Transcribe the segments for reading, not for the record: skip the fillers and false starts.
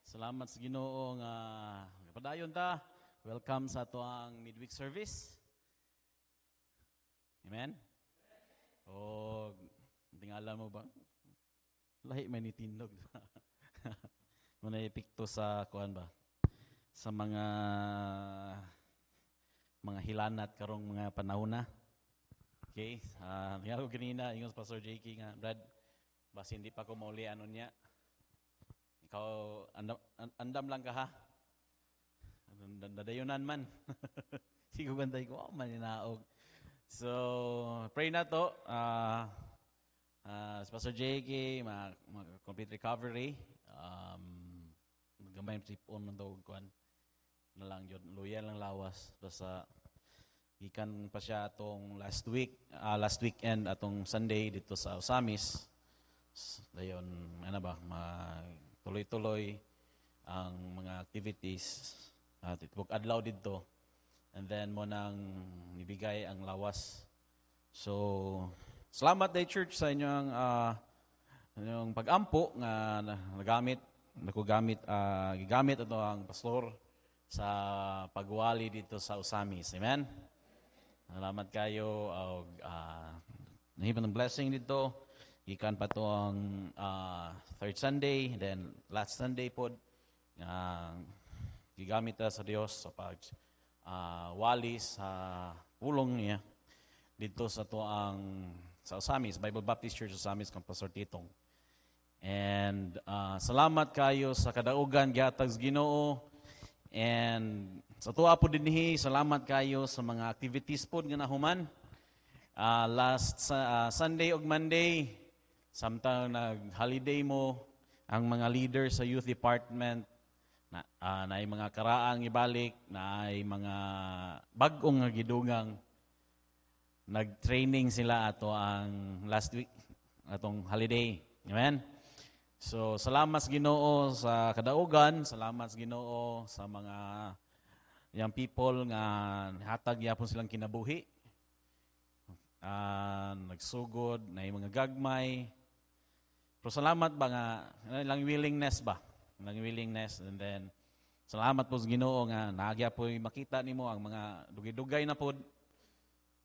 Salamat sa Ginoo nga padayon ta. Welcome sa atoang midweek service. Amen. O tingala mo ba? Lahi man ni tindog. Muna epekto sa kuan ba? Sa mga hilanat karong mga panahon na. Okay? Nga ko ganina, ingon sa Pastor JK nga, Brad, basta hindi pa ko mauli ano niya. Ikaw, andam lang ka ha? Dadayunan man. Sigo bantay ko, man inaog. So, pray na to. Sa Pastor JK, complete recovery. Gamay trip-on man daw kuan na lang yun. Loyal lang lawas. Basta, gikan pa siya atong last weekend, atong Sunday dito sa Osamis. Dayon, ano ba, tuloy-tuloy ang mga activities at itbuk adlaw dito, and then mo nang ibigay ang lawas. So salamat day church sa inyong pag-ampo nga gigamit ito ang pastor sa pagwali dito sa Osamis. Amen. Salamat kayo og nahiban ng blessing dito. Ikan pa to ang third Sunday, then last Sunday po, gigamit ta sa Dios sa pag-wali sa pulong niya dito sa to ang sa Osamis, Bible Baptist Church Osamis, kang Pastor Titong. And salamat kayo sa kadaugan gihatag sa Ginoo, and sa tuwa po dinhi, salamat kayo sa mga activities po nga nahuman. Last Sunday ug Monday, samtang nag-holiday mo, ang mga leaders sa youth department, na ay mga karaang ibalik, na ay mga bagong gidugang, nag-training sila ato ang last week, atong holiday. Amen? So, salamat sa Ginoo sa kadaugan, salamat sa Ginoo sa mga young people nga hatag yapon silang kinabuhi. Nagsugod, na yung mga gagmay. Pero salamat ba nga, lang willingness ba? Lang willingness. And then, salamat po sa Ginoo nga, naagya po makita nimo ang mga dugay-dugay na po.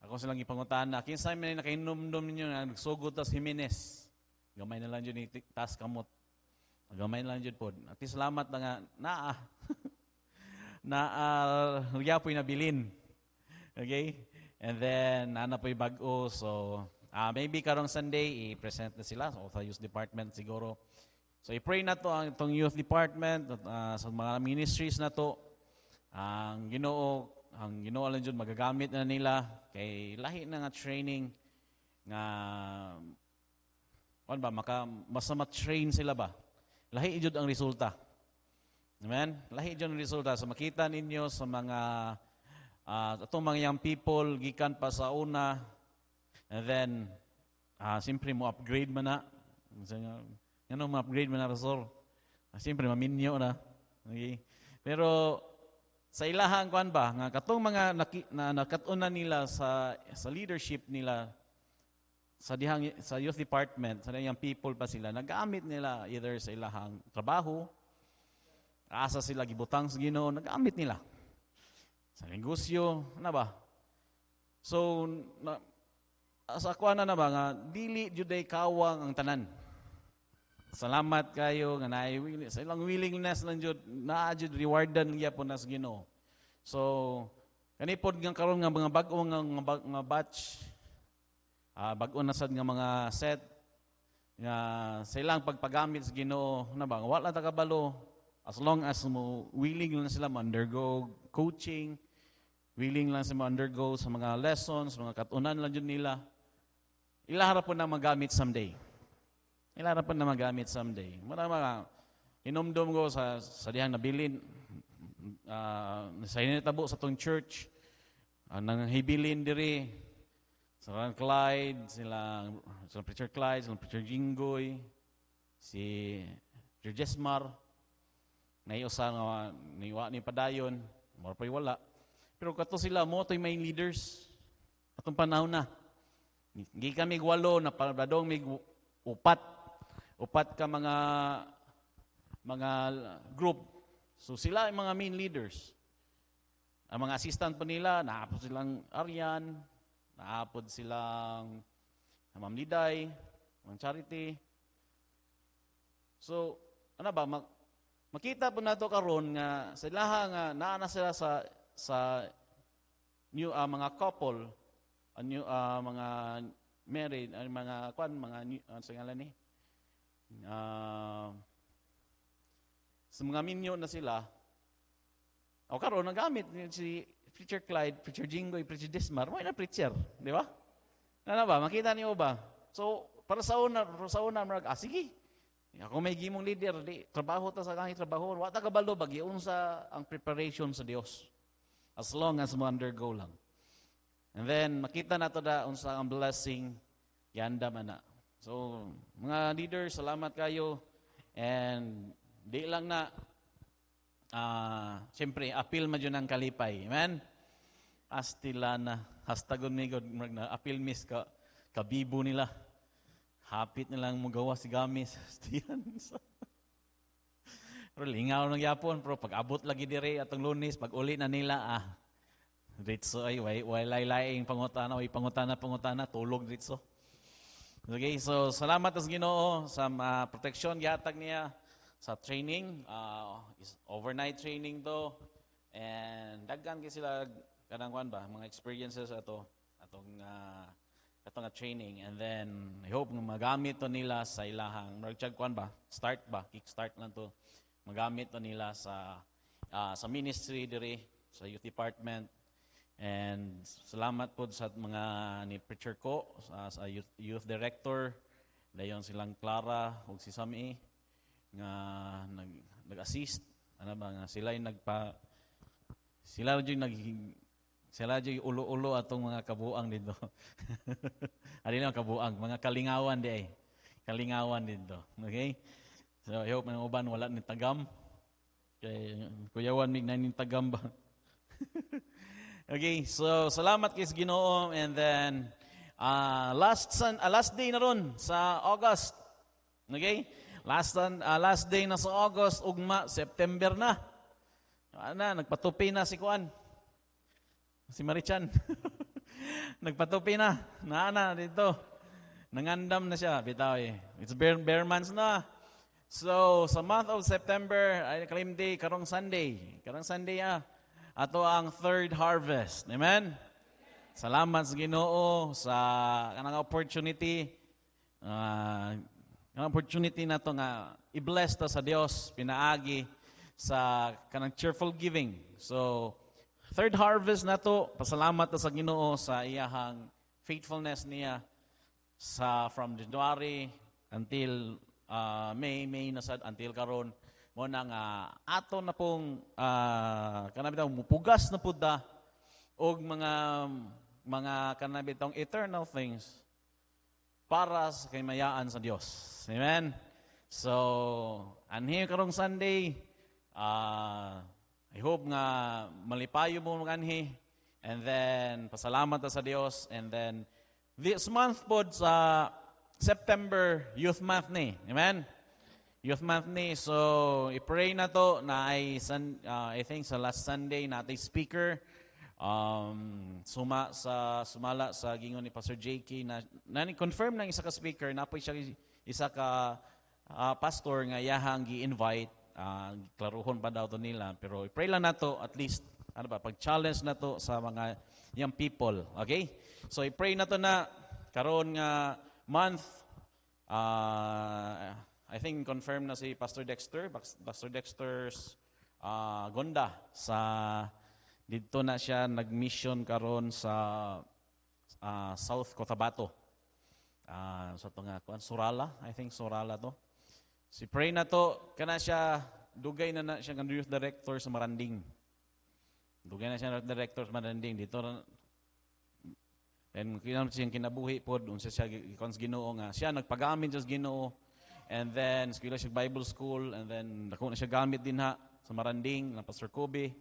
Ako silang ipangutan na, kinsa man nakainom-dom ninyo na nagsugod tas Jimenez. Gamay na lang dyan ni tas kamot. Gamay na lang dyan po. At salamat na nga, nagya po yung nabilin. Okay? And then, po yung bago. So, maybe karong Sunday, i-present na sila sa youth department siguro. So, i-pray na to ang itong youth department, sa mga ministries na to. Ang Ginoo lang dyan, magagamit na nila. Kay lahi na nga training nga, mas ma-train sila ba? Lahi dyan ang resulta. Amen? Lahi dyan ang resulta. So, makita ninyo sa mga itong mga young people, gikan pa sa una, and then, siyempre mo upgrade man na. Ano mo upgrade man na, Pastor? Siyempre, maminyo na. Okay? Pero, sa ilahang kuan ba, nga katong mga nakatunan nila sa leadership nila, sa youth department, sa young people pa sila, nagamit nila either sa ilahang trabaho, asa sila gibutang sa Ginoo, nagamit nila. Sa negosyo, na ba? So, sa kuan na ba nga, dili juday kawang ang tanan. Salamat kayo nga naay sa ilang willingness lang jud naa jud rewardan gyapon nas Ginoo. So, kanipod nga karon nga mga bag-o nga batch, bag-o na sad nga mga set nga sa ilang pagpagamit sa Ginoo, na ba? Wala ta kabalo as long as mo willing lang sila undergo coaching, willing lang sila undergo sa mga lessons, mga katunan lang yun nila. Ilahara po na magamit someday. Mga inomdom ko sa dihang nabilin, sa initabo sa tong church, nang hibilin diri, sa Clyde, sila Preacher Clyde, sila Preacher Jinggoy, si Preacher Jesmar, naiusa nga niwa ni padayon, more pa'y wala. Pero kato sila mo to'y main leaders atong panahon na. Hindi kami gwalo na paradong may upat ka mga mga group. So sila ang mga main leaders. Ang mga assistant po nila, naapod silang Aryan, naapod silang Ma'am Liday, Ma'am Charity. So, ano ba, makita po nato karon nga sila nga naana sila sa new mga couple, mga married, mga mga sa ngalan ni. Sa mga minyo na sila. O karon nagamit si Preacher Clyde, Preacher Jinggoy, Preacher Dismar, mo na preacher, di ba? Ano ba, makita niyo ba? So, para sa una sige. Ako may gimong leader, di trabaho ta sa kahit trabaho, wa ta kabalo bagyon sa ang preparation sa Dios. As long as mo undergo lang. And then makita nato da unsa ang blessing yanda man na. So, mga leaders, salamat kayo. And di lang na siyempre appeal man yun ang kalipay. Amen. Astilana, hastagon mi god na appeal miss ka kabibo nila. Hapit nilang magawa si gamis. Pero lingaw ng yapon, pero pag abot lagi dire atong Lunes, pag uli na nila, ditso ay walay-laing pangutana, pangutana, tulog ditso. Okay, so salamat sa Ginoo sa protection yatag niya sa training, overnight training to, and daghan kay sila kanang kuan ba, mga experiences atong training, and then I hope nga magamit to nila sa ilahang kuan ba, kickstart lang to, magamit to nila sa ministry diri sa youth department. And salamat po sa mga ni preacher ko sa youth director, dayon silang Clara ug si Sami nga nag-assist, ano ba nga sila yung sila yung ulo-ulo atong mga kabuang dito. Ano lang kabuang, mga kalingawan di ay. Kalingawan dito. Okay? So I hope mga uban wala ni tagam. Kay kuyawan mig na ni tagam ba. Okay, so salamat kay Ginoo, and then last day na ron sa August. Okay? Last day na sa August, ugma September na. Nagpatupi na si Kuan. Si Marichan. Nagpatupi na. Naana dito. Nangandam na siya, bitaw eh. It's bare months na. So, sa month of September, ay claim day, karong Sunday. Ato ang third harvest. Amen? Salamat sa Ginoo sa kanang opportunity. Ang opportunity na to nga i-bless ta sa Dios, pinaagi sa kanang cheerful giving. So, third harvest na to, pasalamat ta sa Ginoo sa iyahang faithfulness niya from January until May na sad until karon. Mo nang ato na pong kanabitang mupugas na pud da og mga kanabitang eternal things para sa kaymayaan sa Dios. Amen. So, anhi karong Sunday, I hope nga malipayo mo anhi, and then pasalamat ta sa Dios, and then this month pod sa September Youth Month ni. Amen. Youth Month ni. So, i-pray na to na I think sa last Sunday natin speaker sumala sa gingon ni Pastor JK na confirm ng isa ka speaker, napoy siya isa ka pastor nga yahang gi-invite, klaruhon pa daw to nila, pero i-pray lang nato at least pag-challenge na to sa mga young people. Okay? So i-pray na to na karon nga month, I think confirm na si Pastor Dexter's Gonda sa dito na siya nag-mission karon sa South Cotabato. Sa to nga Surala, I think Surala to. Si pray na to kana siya dugay na siya nga youth director sa Maranding. Dugay na siya director sa Maranding dito. And siyang kinabuhi pod unsa siya gikons Ginoo nga siya nagpagamit sa Ginoo. And then eskwela siya Bible school, and then dako na siya gamit din sa Maranding na Pastor Kobe.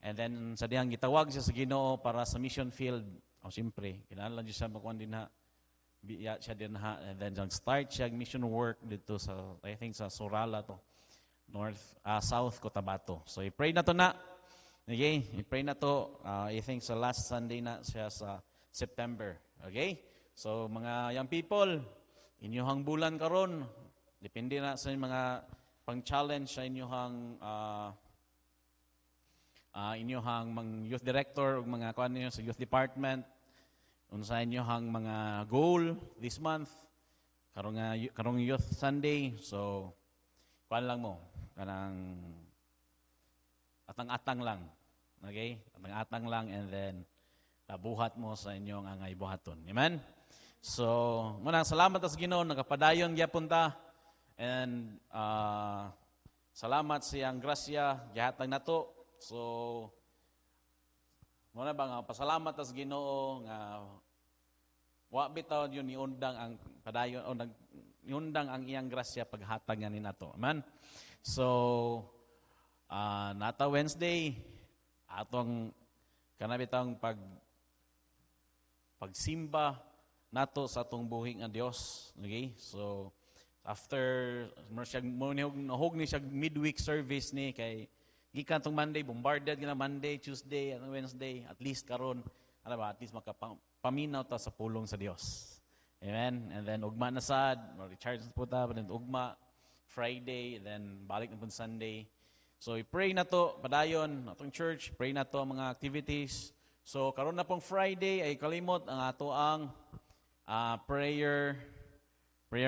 And then sa diyang gitawag siya sa Ginoo para sa mission field. Siyempre, kinahanglan siya makuan din biya siya din and then start siya mission work dito sa I think sa Surala to. South Cotabato. So i-pray na to na. Okay? I-pray na to. I think sa last Sunday na siya sa September. Okay? So mga young people, inyuhang bulan karon, depende na sa mga pang-challenge sa inyuhang youth director o mga kuan niyo sa youth department, unsa inyuhang mga goal this month, karong youth Sunday. So kuan lang mo, kanang atang-atang lang. Okay? Atang-atang lang, and then buhat mo sa inyong angay buhaton. Amen? So, muna salamat sa Ginoo, nakapadayon gyapon ta. And salamat siyang grasya gihatag nato. So, muna ba nga pasalamat sa Ginoo nga wa bitaw yun niundang ang padayon o niundang ang iyang grasya paghatag nga ni nato. Amen? So, nata Wednesday atong kanabitang pagsimba nato sa atong buhi nga Dios. Okay? So after nahog ni siya midweek service ni kay gikan tong Monday bombarded gina Monday, Tuesday, and Wednesday, at least karon ano ba, at least makapaminaw ta sa pulong sa Dios. Amen. And then ugma na sad, recharge po ta, then ugma Friday, then balik na pun Sunday. So i-pray na to padayon atong church, pray na to ang mga activities. So karon na pong Friday ay kalimot ang ato ang prayer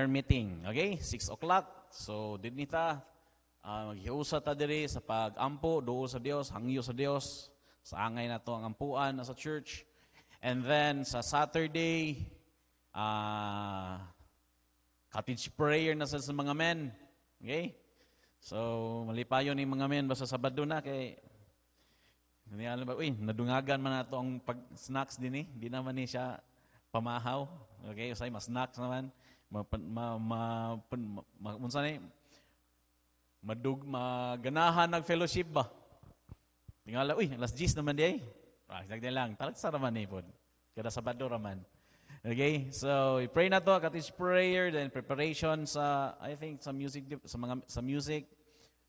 meeting. Okay? 6 o'clock. So din nita maghiusa ta diri sa pag-ampo duol sa Dios, hangyo sa Dios, sa angay na to ang ampuan sa church. And then sa Saturday cottage prayer na sa mga men. Okay? So malipayon ni mga men basta Sabado na kay alam ba, nadungagan man nato ang pag-snacks din eh. Di naman ni siya pamahaw. Okay, usay mas snacks naman. Maganahan nag-fellowship ba? Tingala, alas 10 naman di ay. Nagdala lang, talag sa raman eh po. Kada Sabado raman. Okay, so i-pray na to, cottage prayer, then preparation sa, I think, sa music,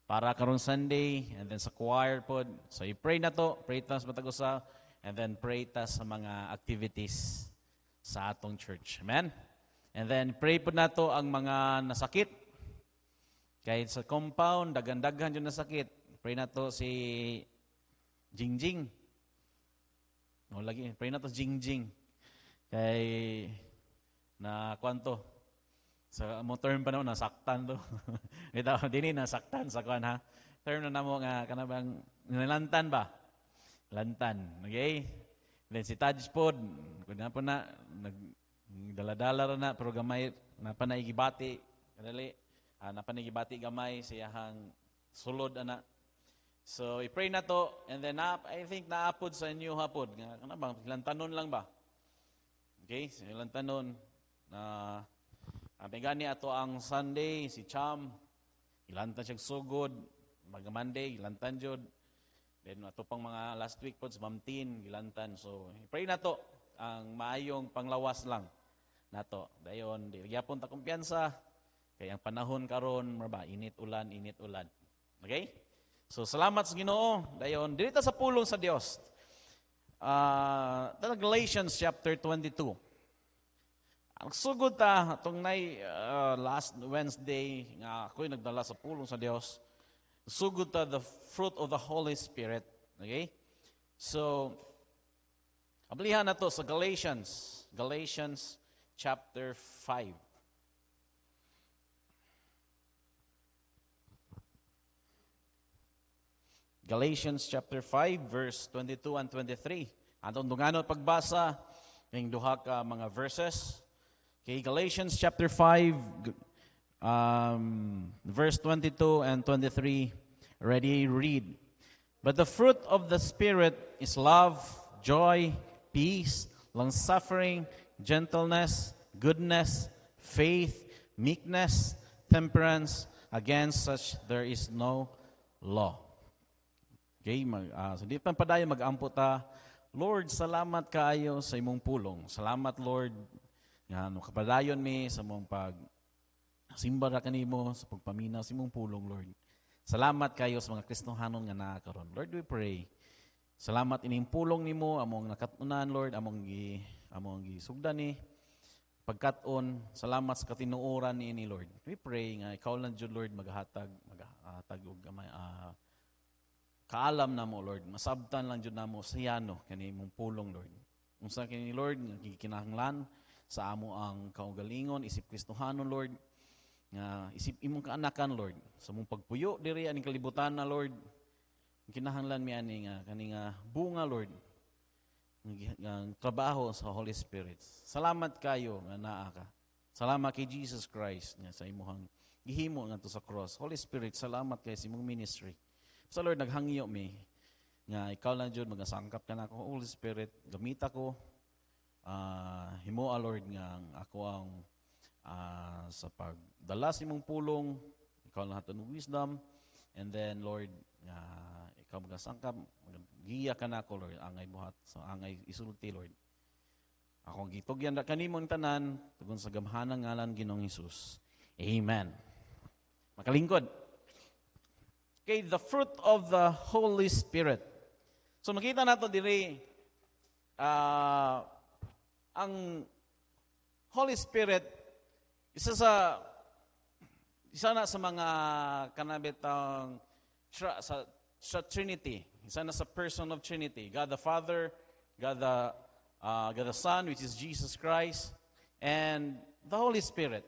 para karong Sunday, and then sa choir pod. So i-pray na to, pray tas matagusa, and then pray tas sa mga activities sa atong church. Amen? And then pray po na to ang mga nasakit. Kahit sa compound, daghan-daghan yung nasakit. Pray na to si Jingjing. Pray na to Jingjing. Kay na kwanto. Sa mo term pa naman, nasaktan to. Ito, dini nasaktan sa kwan ha. Term na namo nga, kanabang, nilantan ba? Lantan. Okay? Then si Taj Pod, kung na po na, nagdaladala na, pero gamay, napanaigibati, kadali, napanaigibati gamay, siyahang sulod, ana. So, i-pray na to, and then, I think, naapod sa inyo hapod. Kanabang, lantanon lang ba? Okay? So, lantanon, gani ato ang Sunday, si Cham, ilantan siyang sugod, mag-Monday, ilantan jud. Then ato pang mga last week po, sa Mamtin, ilantan. So, pray na to, ang maayong panglawas lang nato. Dayon, di gyapon ta kumpiyansa, kay ang panahon karon marba, init ulan. Okay? So, salamat sa Ginoo. Dayon, dito sa pulong sa Dios. Galatians chapter 22. Ang sugod ta, itong last Wednesday, nga ako'y nagdala sa pulong sa Dios, sugod ta the fruit of the Holy Spirit. Okay? So, ablihan na to sa Galatians chapter 5. Galatians chapter 5, verse 22 and 23. Atong dungano pagbasa ng duha ka mga verses. Okay, Galatians chapter 5, verse 22 and 23. Ready, read. But the fruit of the Spirit is love, joy, peace, long-suffering, gentleness, goodness, faith, meekness, temperance. Against such there is no law. Okay, so di pa padayon mag-ampo ta. Lord, salamat kaayo sa imong pulong. Salamat, Lord, nga kapadayon mi sa mong simba ra kanimo sa pagpaminaw sa imong pulong, Lord. Salamat kayo sa mga Kristohanon nga naa karon. Lord, we pray. Salamat ining pulong nimo among nakatunan, Lord, among gisugdan ni pagkaton. Salamat sa katinuoran niini, Lord. We pray nga ikaw lang jud, Lord, maghatag og kaalam na mo, Lord. Masabtan lang jud namo sayano kani imong pulong, Lord. Unsa kini, Lord, nga gikinahanglan sa amo ang kaugalingon isip Kristohanon, Lord. Nga isip imong kaanakan, Lord. Sa mong pagpuyo diri aning kalibutan na, Lord. Kinahanglan mi ani nga kani nga bunga, Lord. Ng trabaho sa Holy Spirit. Salamat kayo nga naa ka. Salamat kay Jesus Christ nga sa imong gihimo ngadto sa cross. Holy Spirit, salamat kay sa imong ministry. So Lord, naghangyo mi nga ikaw lang jud magasangkap ka na ako, Holy Spirit, gamita ko. Himoa, Lord, nga ako ang sa pagdala sa imong pulong, ikaw lang haton wisdom, and then Lord, nga ikaw magasangkap, giya ka na ako, Lord, angay buhat, so angay isulti, Lord. Ako gitugyan na kanimo ang tanan, tugon sa gamhanang ngalan Ginoong Hesus. Amen. Makalingkod. Okay, the fruit of the Holy Spirit. So makita nato diri ang Holy Spirit isa na sa mga kanabitang sa Trinity. Isa na sa person of Trinity. God the Father, God the Son, which is Jesus Christ, and the Holy Spirit.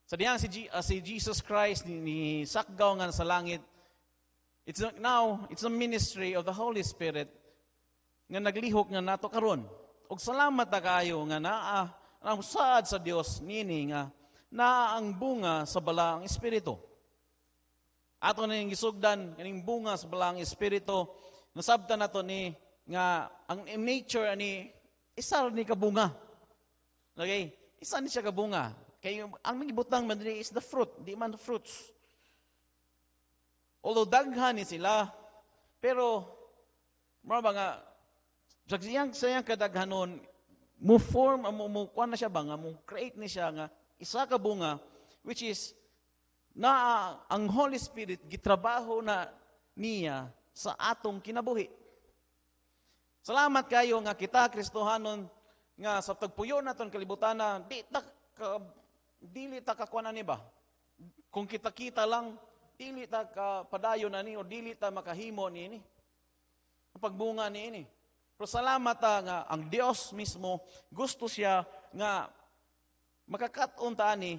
Sa diyang si Jesus Christ ni sakgaw nga sa langit, it's a ministry of the Holy Spirit nga naglihok nga nato karon. Og salamat ta kayo nga naa ang saad sa Dios nini nga naa ang bunga sa balaang espiritu. Ato na yung gisugdan kaning bunga sa balaang espiritu, nasabtan nato ni nga ang nature ani isa ni kabunga. Okay? Isa ni siya kabunga. Kay ang nagibutang man is the fruit, di man the fruits. Although daghan ni sila, pero mga nga sayang kadaghanon, mo form, mo kuan na siya ba nga, mo create ni siya nga isa ka bunga, which is na ang Holy Spirit gitrabaho na niya sa atong kinabuhi. Salamat kayo nga kita Kristohanon nga sa tagpuyo naton kalibutan na dili ta kakuan ni ba? Kung kita lang dili ta ka padayon na ni o dili ta makahimo ni ini. Ang pagbunga ni ini. Pero salamat ta nga ang Dios mismo gusto siya nga makakaton ta ani,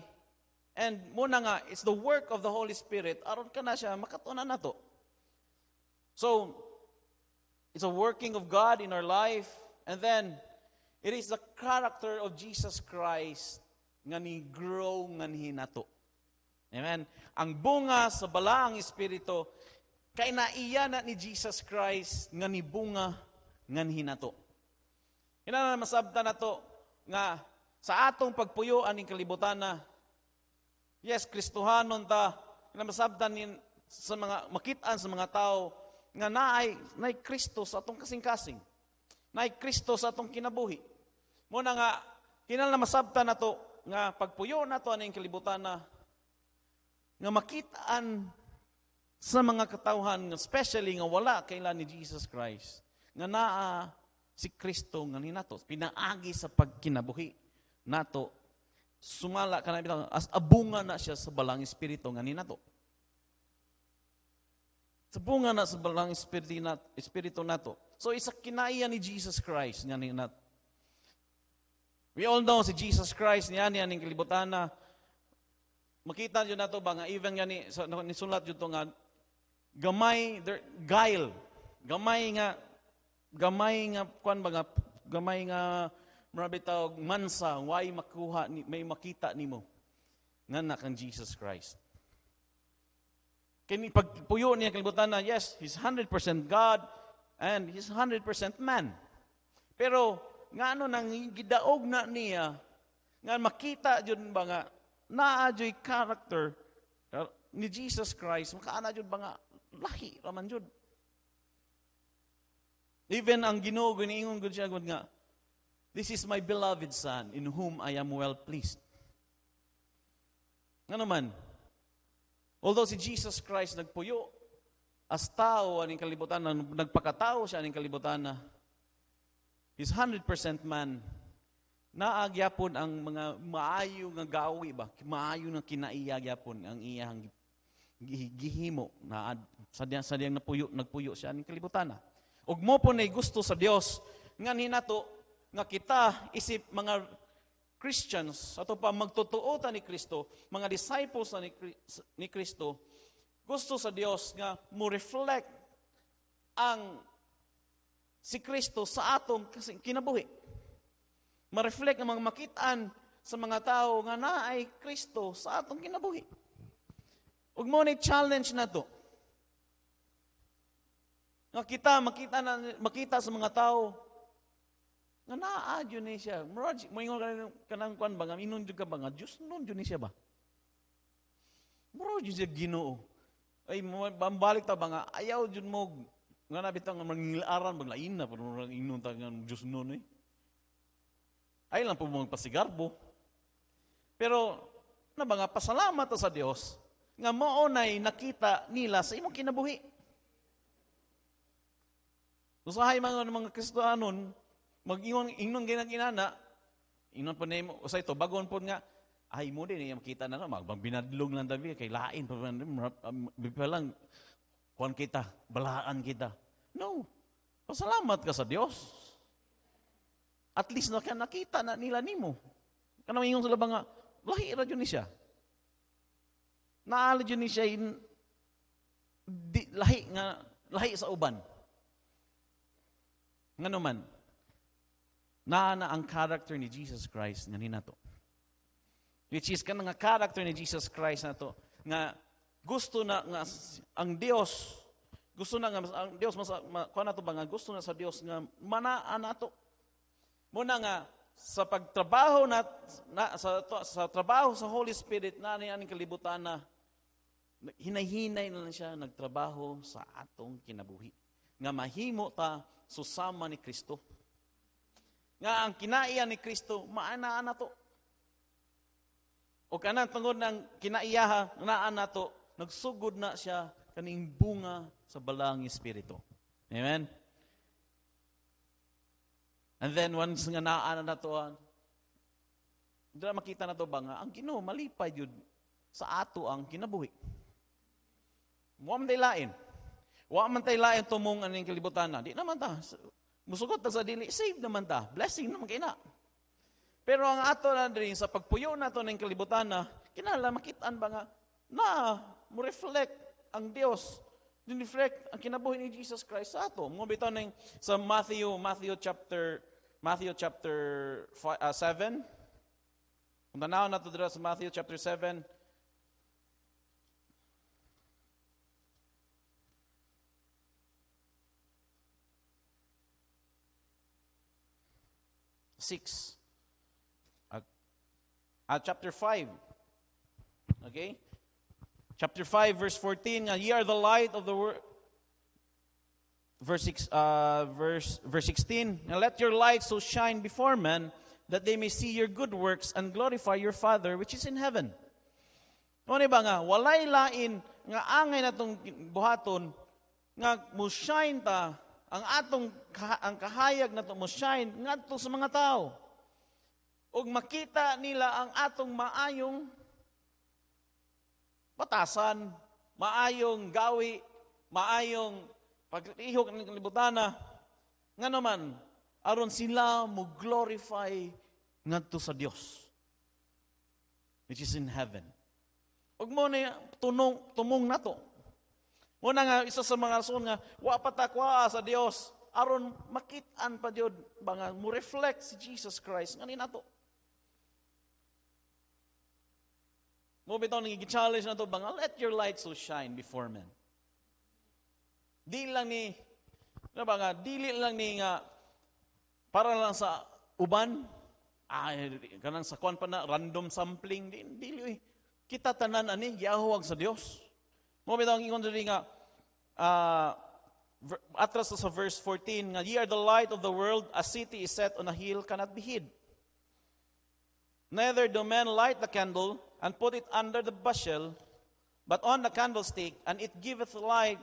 and muna nga it's the work of the Holy Spirit aron kana siya makatunan nato. So it's a working of God in our life, and then it is the character of Jesus Christ nga ni grow nga ni nato. Amen. Ang bunga sa balaang espiritu kay naiya na ni Jesus Christ nga ni bunga nga ni nato. Ina na masabtan nato nga sa atong pagpuyo aning kalibutan na yes, Kristohanon ta, ina masabtan ni sa mga makitaan sa mga tao nga naay Kristo sa atong kasing-kasing. Naay Kristo sa atong kinabuhi. Muna nga kinahanglan na masabtan nato nga pagpuyo nato aning kalibutan na nga makitaan sa mga katawhan, especially nga wala kailan ni Jesus Christ, nga naa si Kristo nga ni nato, pinaagi sa pagkinabuhi nato, sumala ka na as abunga na siya sa balang espiritu nga ni nato. Sa bunga na sa balang espiritu nato. So isa kinaiya ni Jesus Christ nga ni nato. We all know si Jesus Christ niya ning kalibutan na makita nyo na ito ba nga even nga nisulat nyo ito nga gamay marami tawag mansa, why makuha, may makita nimo nga nakang Jesus Christ. Kini pagpuyo niya kalibutan na, yes, He's 100% God and He's 100% man. Pero nga nang gidaog na niya, nga makita dyan ba nga, naadyo'y character ni Jesus Christ, makaana dyan ba nga, lahi raman dyan. Even ang Ginoo giniingon gud siya gud nga, this is my beloved Son, in whom I am well pleased. Nga naman, Although si Jesus Christ nagpuyo as tao aning kalibutan, nagpakatao siya aning kalibutan na He's 100% man. Naagyapon ang mga maayo nga gawi ba? Maayo nga kinaiyagyapon ang iyang gihimo na sadyang nagpuyo siya aning kalibutan na. Ug mo po nay gusto sa Dios nga hinato nga kita isip mga Christians ato pa magtutuotan ni Kristo, mga disciples ni Kristo, gusto sa Dios nga mo reflect ang si Kristo sa atong kinabuhi. Ma-reflect ang mga makitaan sa mga tao nga naay Kristo sa atong kinabuhi. Ug mo ni challenge na to. Nga kita makita sa mga tao nga naadyo ni siya. Moingon kanang kwan ba nga inon jud ka ba nga Dios nun jud ni siya ba? Muro jud siya Ginoo. Ay balik ta ba nga ayaw jud mo nga nabitang mangilaran baglain na pero inon ta nga Dios nun eh. Ay lang po mong pasigarbo. Pero na ba nga pasalamat sa Dios nga maonay nakita nila sa imong kinabuhi. Usahay mga Kristohanon mag-ingon ginana, inon pa na mo, usay to, bagon po nga, ay mo din, makita na magbinadlog lang tabi, kay lain pa lang, kuhan kita, balaan kita. No, pasalamat ka sa Diyos. At least nakita na nila nimo. Kanang ingon sila ba nga, lahi ra dyan ni siya. Naala dyan ni siya, lahi sa uban. Nga naman, na ang character ni Jesus Christ nga ninato. Which is kanang nga character ni Jesus Christ na to nga gusto na nga ang Dios gusto na nga ang Dios kuan nato ba nga gusto na sa Dios nga manaan nato. Muna nga sa pagtrabaho sa trabaho sa Holy Spirit na aning kalibutan na hinay-hinay na lang siya nagtrabaho sa atong kinabuhi. Nga mahimo ta susama ni Kristo. Nga ang kinaiya ni Kristo, maanaan na to. O kanang tungod ng kinaiyaha, naan na to, nagsugod na siya kaning bunga sa balang Espiritu. Amen? And then, once nga naan na to, hindi na makita na to ba nga, ang Ginoo malipay yun sa ato ang kinabuhi. Wa man tayo lain. Wa man tayo lain tumong aning kalibutan na. Di naman ta. Musugot na sa dili, save naman ta. Blessing naman kina. Pero ang ato na rin, sa pagpuyo na ito ng kalibutan na, kinala, makitaan ba nga, na, mo reflect ang Diyos, reflect ang kinabuhi ni Jesus Christ sa ato. Mga bitaw ng sa Matthew chapter 7. Kung tanaw na ito dira sa Matthew chapter 7, 6. Chapter 5. Okay? Chapter 5, verse 14. Ye are the light of the world. Verse 16. Now let your light so shine before men that they may see your good works and glorify your Father which is in heaven. Ano ba nga? Walay lain nga angay na itong buhaton nga mo shine ta ang kahayag na ito mo shine ngadto sa mga tao. Ug makita nila ang atong maayong batasan, maayong gawi, maayong paglihok ng kalibutana. Nga naman, aron sila mo glorify ngadto sa Dios which is in heaven. Ug mo na tumong nato. Muna nga, isa sa mga rason nga, wa patakwa sa Dios, aron makitaan pa Diod, ba nga, mo reflect si Jesus Christ, nga ninato. Mo bitaw nang i-challenge na to, ba nga, let your light so shine before men. Dili lang ni nga, para lang sa uban, kanang sa kwan pa na, random sampling, dili kita tanan ani, giahuwag sa Dios. Mo bitaw ang ingon diri nga atras sa verse 14 nga ye are the light of the world, a city is set on a hill cannot be hid. Neither do men light the candle and put it under the bushel, but on the candlestick, and it giveth light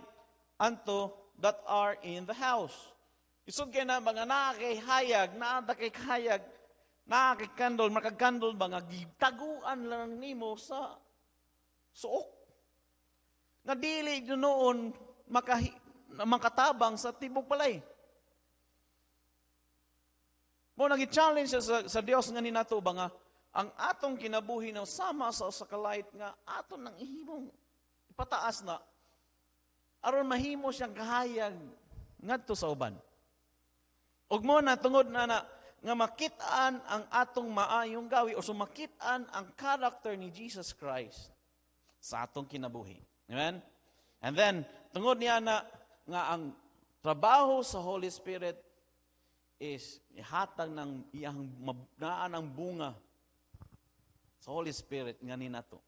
unto that are in the house. Isod kay na mga nakakihayag, nakakihayag, nakakikandol, makagkandol, mga gitaguan lang nimo sa suok. Nga dili noon makatabang sa tibok balay. Mo nag-challenge sa Dios nga ninato ba nga ang atong kinabuhi na sama sa kalait nga aton nang ihimong ipataas na aron mahimo siyang kahayag ngadto sa uban. Ug mo na tungod na nga makit-an ang atong maayong gawi o sumakit-an ang character ni Jesus Christ sa atong kinabuhi. Amen? And then tungod niya na nga ang trabaho sa Holy Spirit is ihatag ng iyang naan ang bunga sa Holy Spirit nga ninato.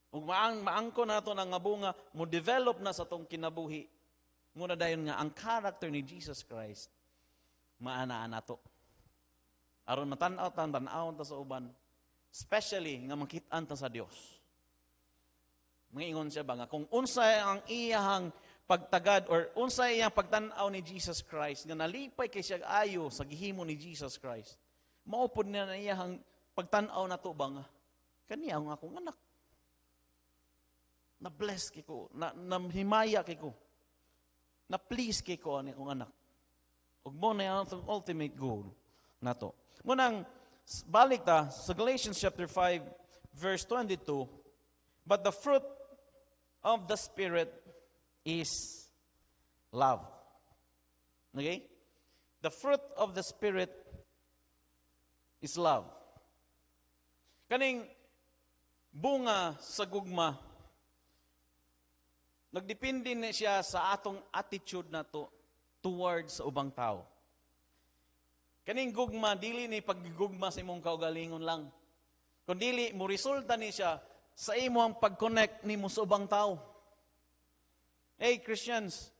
Ug maangko nato nga bunga mo develop na sa tong kinabuhi. Muna dayon nga ang character ni Jesus Christ maanaan nato. Aron matanaw ta sa uban, especially nga makit-an ta sa Dios. Mangingon siya ba nga kung unsay ang iyang pagtagad or unsay iyang pagtan-aw ni Jesus Christ nga nalipay kay siya ayo sa gihimo ni Jesus Christ. Maupod niya na iyang pagtan-aw nato ba nga kaniya ang akong anak. Na-bless kay ko, na-himaya kay ko, na-please kay ko ang akong anak. Ug mo na yung ultimate goal na to. Munang, balik ta sa Galatians chapter 5, verse 22, but the fruit of the Spirit is love. Okay? The fruit of the Spirit is love. Kaning bunga sa gugma, nagdepende na siya sa atong attitude na to towards sa ubang tao. Kaning gugma, dili ni paggugma sa imong kaugalingon lang. Kung dili, mo resulta ni siya sa imong pag-connect ni mo sa ubang tao. Hey, Christians,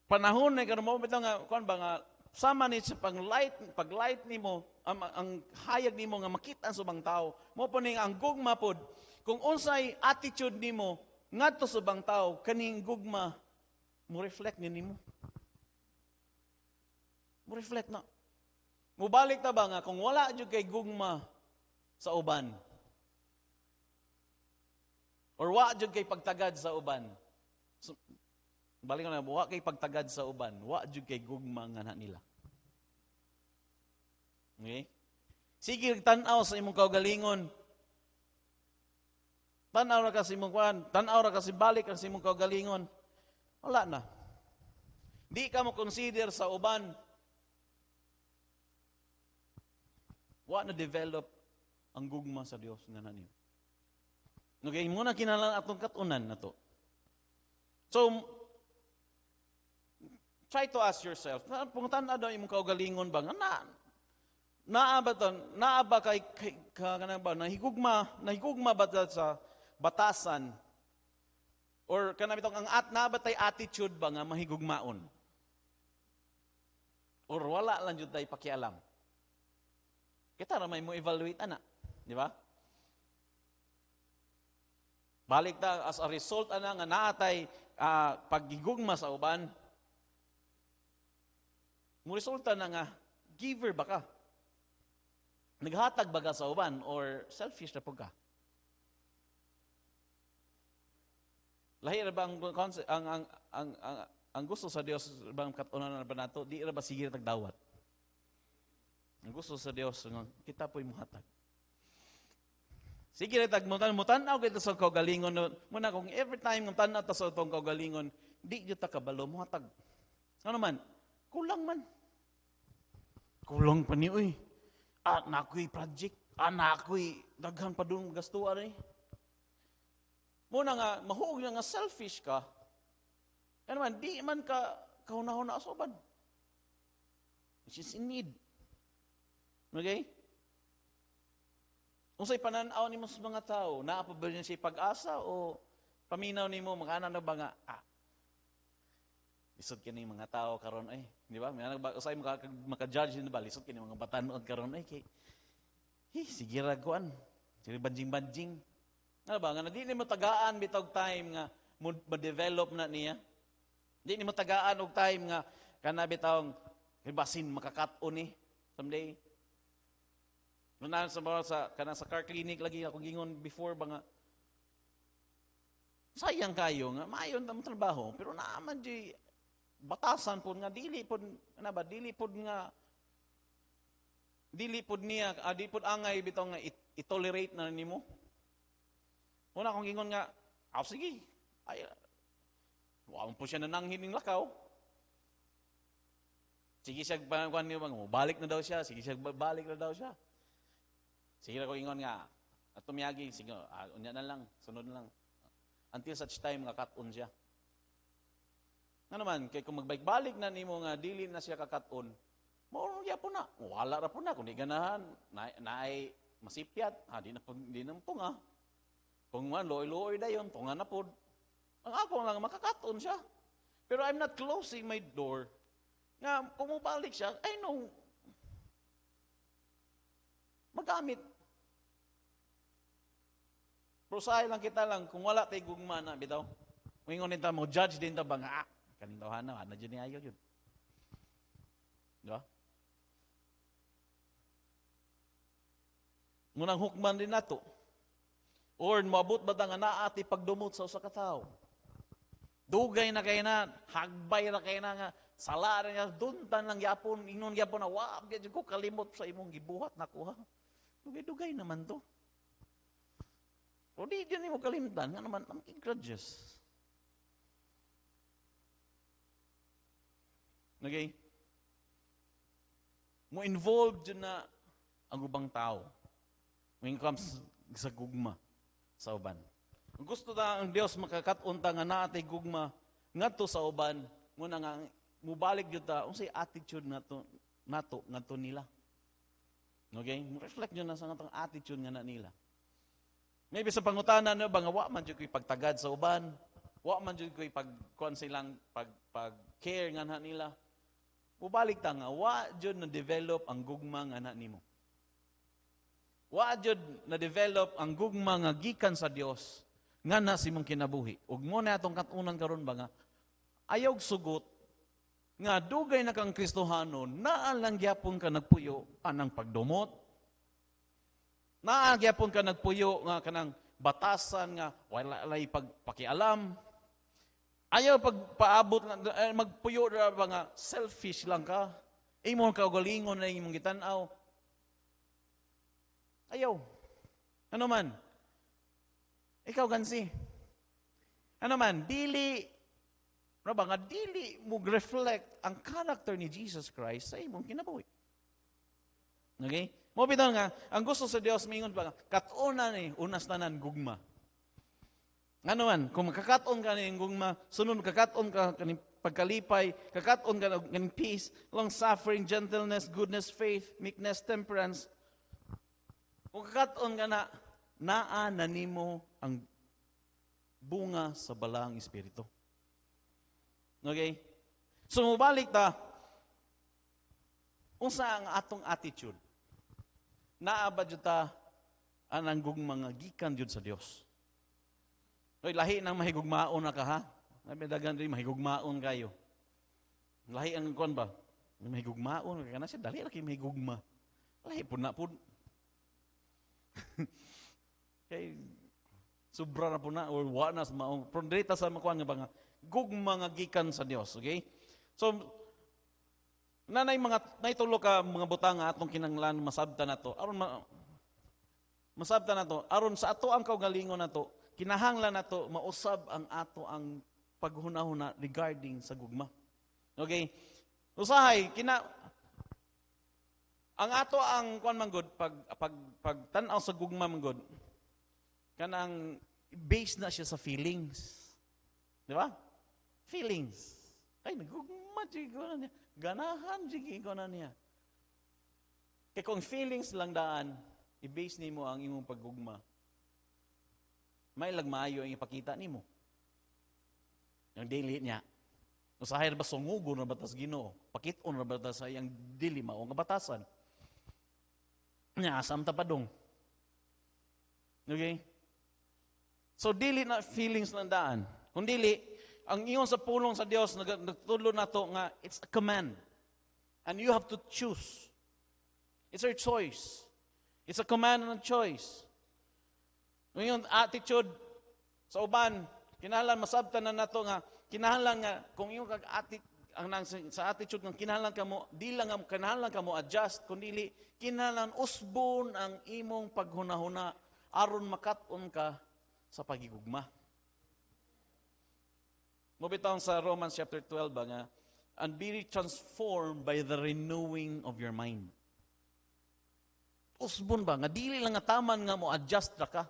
panahon na karon mo bitaw nga kuan ba nga sama ni sa pag-light nimo ang hayag nimo nga makita sa ubang tao. Mo po ning ang gugma pod kung unsay attitude nimo ngadto sa ubang tao kaning gugma mo reflect nimo. Mo reflect na. Mubalik ta ba nga kung wala jud kay gugma sa uban or wa jud kay pagtagad sa uban. So, balik na, wa kay pagtagad sa uban, wa jud kay gugma nga na nila. Okay? Sige tan-aw sa imong kaugalingon. Tan-aw ra ka sa imong kuan, tan-aw ra ka si balik ka sa imong kaugalingon. Wala na. Di ka mo consider sa uban. Wa na develop ang gugma sa Dios nga na niyo. Okay, muna kinalang atong katunan na to. So, try to ask yourself, pungutan na daw imong kaugalingon ba nga naaba kay kanang ba nahigugma ba sa batasan or kanang bitong ang nabatay attitude ba nga mahigugmaon or wala lang jud tay pakialam. Kita ra may mo evaluate ana, di ba? Balik ta as a result ana nga naatay paggigugma sa uban. Mo resulta na nga giver ba ka? Naghatag ba ka sa uban or selfish na po ka? Lahi ra ba ang concept, ang gusto sa Dios bang katunan ba nato di ra ba sige tagdawat? Ang gusto sa Dios nga kita po'y muhatag. Sige tag mutan-aw kita sa kaugalingon muna kung every time ng tan-aw ta sa tong kaugalingon di jud ta kabalo muhatag. Ano man? Kulang man. Kulang pa ni uy. Nakoy project, nakoy daghan pa dong gastuan eh. Muna nga mahug nga selfish ka. Ano man di man ka kahunahon na asoban. Which is in need. Okay? Unsay pananaw nimo sa mga tao, naa pa ba niya siya pag-asa o paminaw nimo makana na ba nga lisod kini mga tao karon ay, di ba? May usay maka-judge din ba lisod kini mga batanon karon ay kay sige ra kuan. Sige banjing-banjing. Ano ba, nga di ni mo tagaan bitog time nga ma-develop na niya. Di ni mo tagaan og time nga kana bitawng basin makakaton ni someday. Nunan sa mga sa car clinic lagi ako gingon before ba nga sayang kayo nga maayon ta mo trabaho pero naaman di batasan pod nga dili pod ana ba dili pod niya di pod angay bitaw nga i-tolerate na nimo. Una akong gingon nga, sige, ay, wala po siya nananghin ng lakaw. Sige siya, balik na daw siya, sige siya, balik na daw siya. Sige na ko ingon nga, at tumiyagi, sige, unya na lang, sunod na lang. Until such time, nga cut-on siya. Nga naman, kaya kung magbalik na nimo nga, dili na siya ka-cut-on, maurong po na, wala ra po na, kung di ganahan, naay masipyat, di na po nga. Kung man, loy-loy na yun, tunga na po. Ang ako lang, makakaton siya. Pero I'm not closing my door. Nga, kung mabalik siya, I know, magamit. Pero sa lang kita lang, kung wala tayo gugma na, bitaw, mingon din ta mo, judge din ta ba nga, kanintawahan na, ano dyan ni ayaw yun. Diba? Munang hukman din na to. Or moabot ba nga naati pagdumot sa usa ka tawo. Dugay na kay na, hagbay na kay na nga, sala na nga, duntan lang yapon, ingon yapon na, wow, ko kalimot sa imong gibuhat na kuha. Dugay-dugay naman to. O di dyan mo kalimtan, nga naman, ang grudges. Okay? Mo involved dyan na ang ubang tao. When it comes sa gugma. Sa uban. Ang gusto na ang Dios makakatunta nga naatay gugma ngadto sa uban muna nga mubalik gyud ta unsay attitude nato ngadto nila. Okay? Reflect nyo na sa atong attitude nga na nila. Maybe sa pangutana no ba nga wa man jud koy pagtagad sa uban, wa man jud koy pagkuan silang pag care nga na nila. Mubalik ta nga wa jud na develop ang gugma nga na nimo. Wa jud na-develop ang gugma nga gikan sa Dios nga na si mong kinabuhi. Ug mo na atong katunan karon ba nga ayaw sugot nga dugay na kang Kristohanon naa lang gyapon ka nagpuyo anang pagdumot. Naa gyapon ka nagpuyo nga kanang batasan nga wala lay pagpakialam. Ayaw pagpaabot nga magpuyo ra ba nga selfish lang ka. Imong kaugalingon na imong gitan-aw. Ayaw. Ano man? Ikaw gansi. Ano man? Dili mo reflect ang character ni Jesus Christ sa imong kinabuhi. Okay? Mo bitaw nga, ang gusto sa Dios mingon pa nga, kat-una ni unas tanan gugma. Ano man, kung makakaton ka ni gugma, sunod kakaton ka kaning pagkalipay, kakaton ka ng peace, long-suffering, gentleness, goodness, faith, meekness, temperance. Kung kakaton ka na, naa na nimo ang bunga sa balang espiritu. Okay? So, mubalik ta, unsa ang atong attitude? Naaba jud ta anang gugma gikan jud sa Dios. Oy, lahi nang mahigugmaon na ka ha? May dagan rin mahigugmaon kayo. Lahi ang kon ba? Mahigugmaon ka na siya, dali ra kay mahigugma. Lahi pud na pud. Kay sobra na po na or wa na sa maong prodreta sa makuan nga ba nga gugma nga gikan sa Dios, okay? So nanay naitulo ka mga butang nga atong kinahanglan masabtan nato aron masabtan nato aron sa ato ang kaugalingon nato kinahanglan nato mausab ang ato ang paghunahuna regarding sa gugma. Okay? Usahay ang ato ang kuan man gud pag tan-aw sa gugma man gud kanang base na siya sa feelings. Di ba? Feelings. Ay nagugma jud ko na niya. Ganahan jud ko na niya. Kay kung feelings lang daan, i-base nimo ang imong paggugma. May maayo ang ipakita nimo. Yung dili niya. Usahay ba sungugon na batas Ginoo? Pakit-on na batas sa iyang dili mao nga batasan. Nya asam ta padong. Okay? So dili na feelings lang daan. Kung dili, ang iyon sa pulong sa Dios nagtulo na to nga it's a command. And you have to choose. It's your choice. It's a command and a choice. Ngayon, attitude sa uban, kinahanglan masabtan na nato nga kinahanglan nga kung yung sa attitude ng kinahanglan ka mo, di lang nga kinahanglan ka mo adjust, kundi kinahanglan usbon ang imong paghunahuna aron makat-on ka sa pagigugma. Mobitaw sa Romans chapter 12 ba nga, and be transformed by the renewing of your mind. Usbon ba nga dili lang nga taman nga mo adjust ra ka.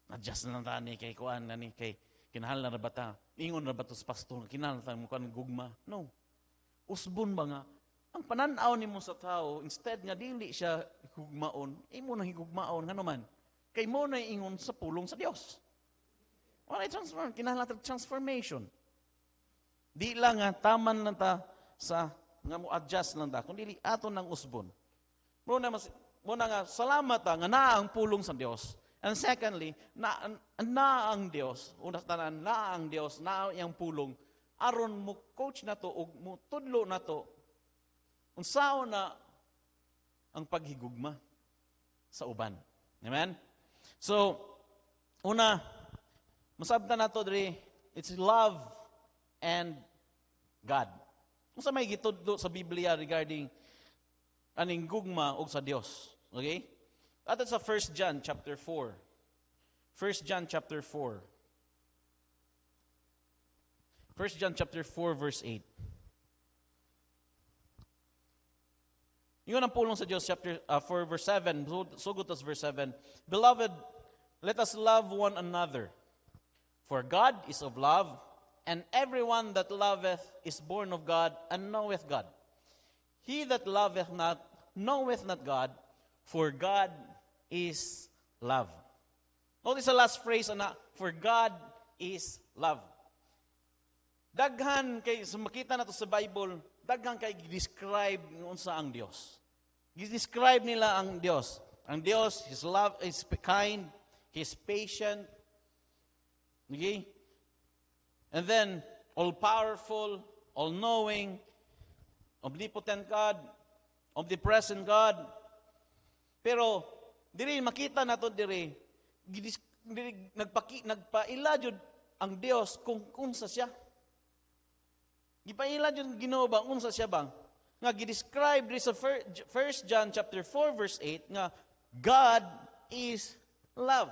Adjust na lang tani kay kuan nani kay kinahanglan na ba ta? Ingon na ba to sa pastor? Kinahanglan ta mo kuan gugma? No. Usbon ba nga ang pananaw nimo sa tao instead nga dili siya higugmaon, imo na higugmaon ngano man. Kay mo na ingon sa pulong sa Dios. Wala transform, kinahanglan ta transformation. Di lang nga taman lang ta sa nga mo adjust lang ta kundi aton nang usbon. Muna nga salamat ta nga naa ang pulong sa Dios. And secondly, na ang Dios, una tanan na ang Dios, na ang pulong aron mo coach na to ug mo tudlo na to unsaon na ang paghigugma sa uban. Amen. So, una masabtan nato diri, it's love and God. Unsa may gitudlo sa Biblia regarding aning gugma og sa Dios? Okay? Ato sa 1 John chapter 4. 1 John chapter 4. 1 John chapter 4 verse 8. Yun ang pulong sa Diyos, chapter 4 verse 7. Sugot us verse 7. Beloved, let us love one another. For God is of love, and everyone that loveth is born of God and knoweth God. He that loveth not knoweth not God, for God is love. Notice the last phrase na, for God is love. Daghan kay makita nato sa Bible, daghan kay describe unsa ang Dios. Describe nila ang Dios. Ang Dios, His love is kind, He's patient. Okay? And then all-powerful, all-knowing, omnipotent God, omnipresent God. Pero diri makita nato diri nagpaila jud ang Dios kung unsa siya. Gipaila jud Ginoo ba unsa siya bang? Nga gi-describe diri sa 1 John chapter 4 verse 8 nga God is love.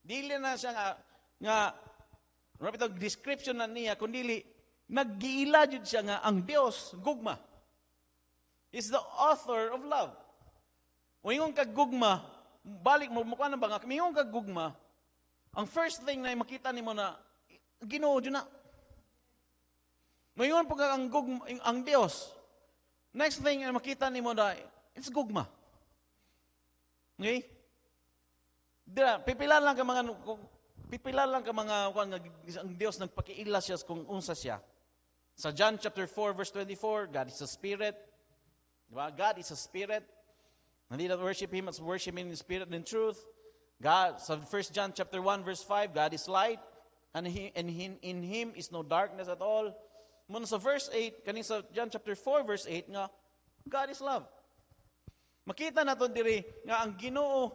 Dili na siya nga rapid description na niya kundi naggiila jud siya nga ang Dios gugma is the author of love. Moingon kag gugma, balik mo mukha na ba nga, moingon kag gugma, ang first thing na makita nimo na, Ginoo dyan na. Moingon po kag ang gugma, ang Dios. Next thing na makita nimo na, it's gugma. Okay? Dira, pipila lang ka mga, ang Dios nagpakiila siya kung unsa siya. Sa John chapter 4 verse 24, God is a spirit. Diba? God is a spirit. And they that worship Him must worship Him in spirit and in truth. God, sa 1 John chapter 1 verse 5, God is light, and in Him is no darkness at all. Muna sa verse 8, kaning sa John chapter 4 verse 8 nga, God is love. Makita naton diri nga ang Ginoo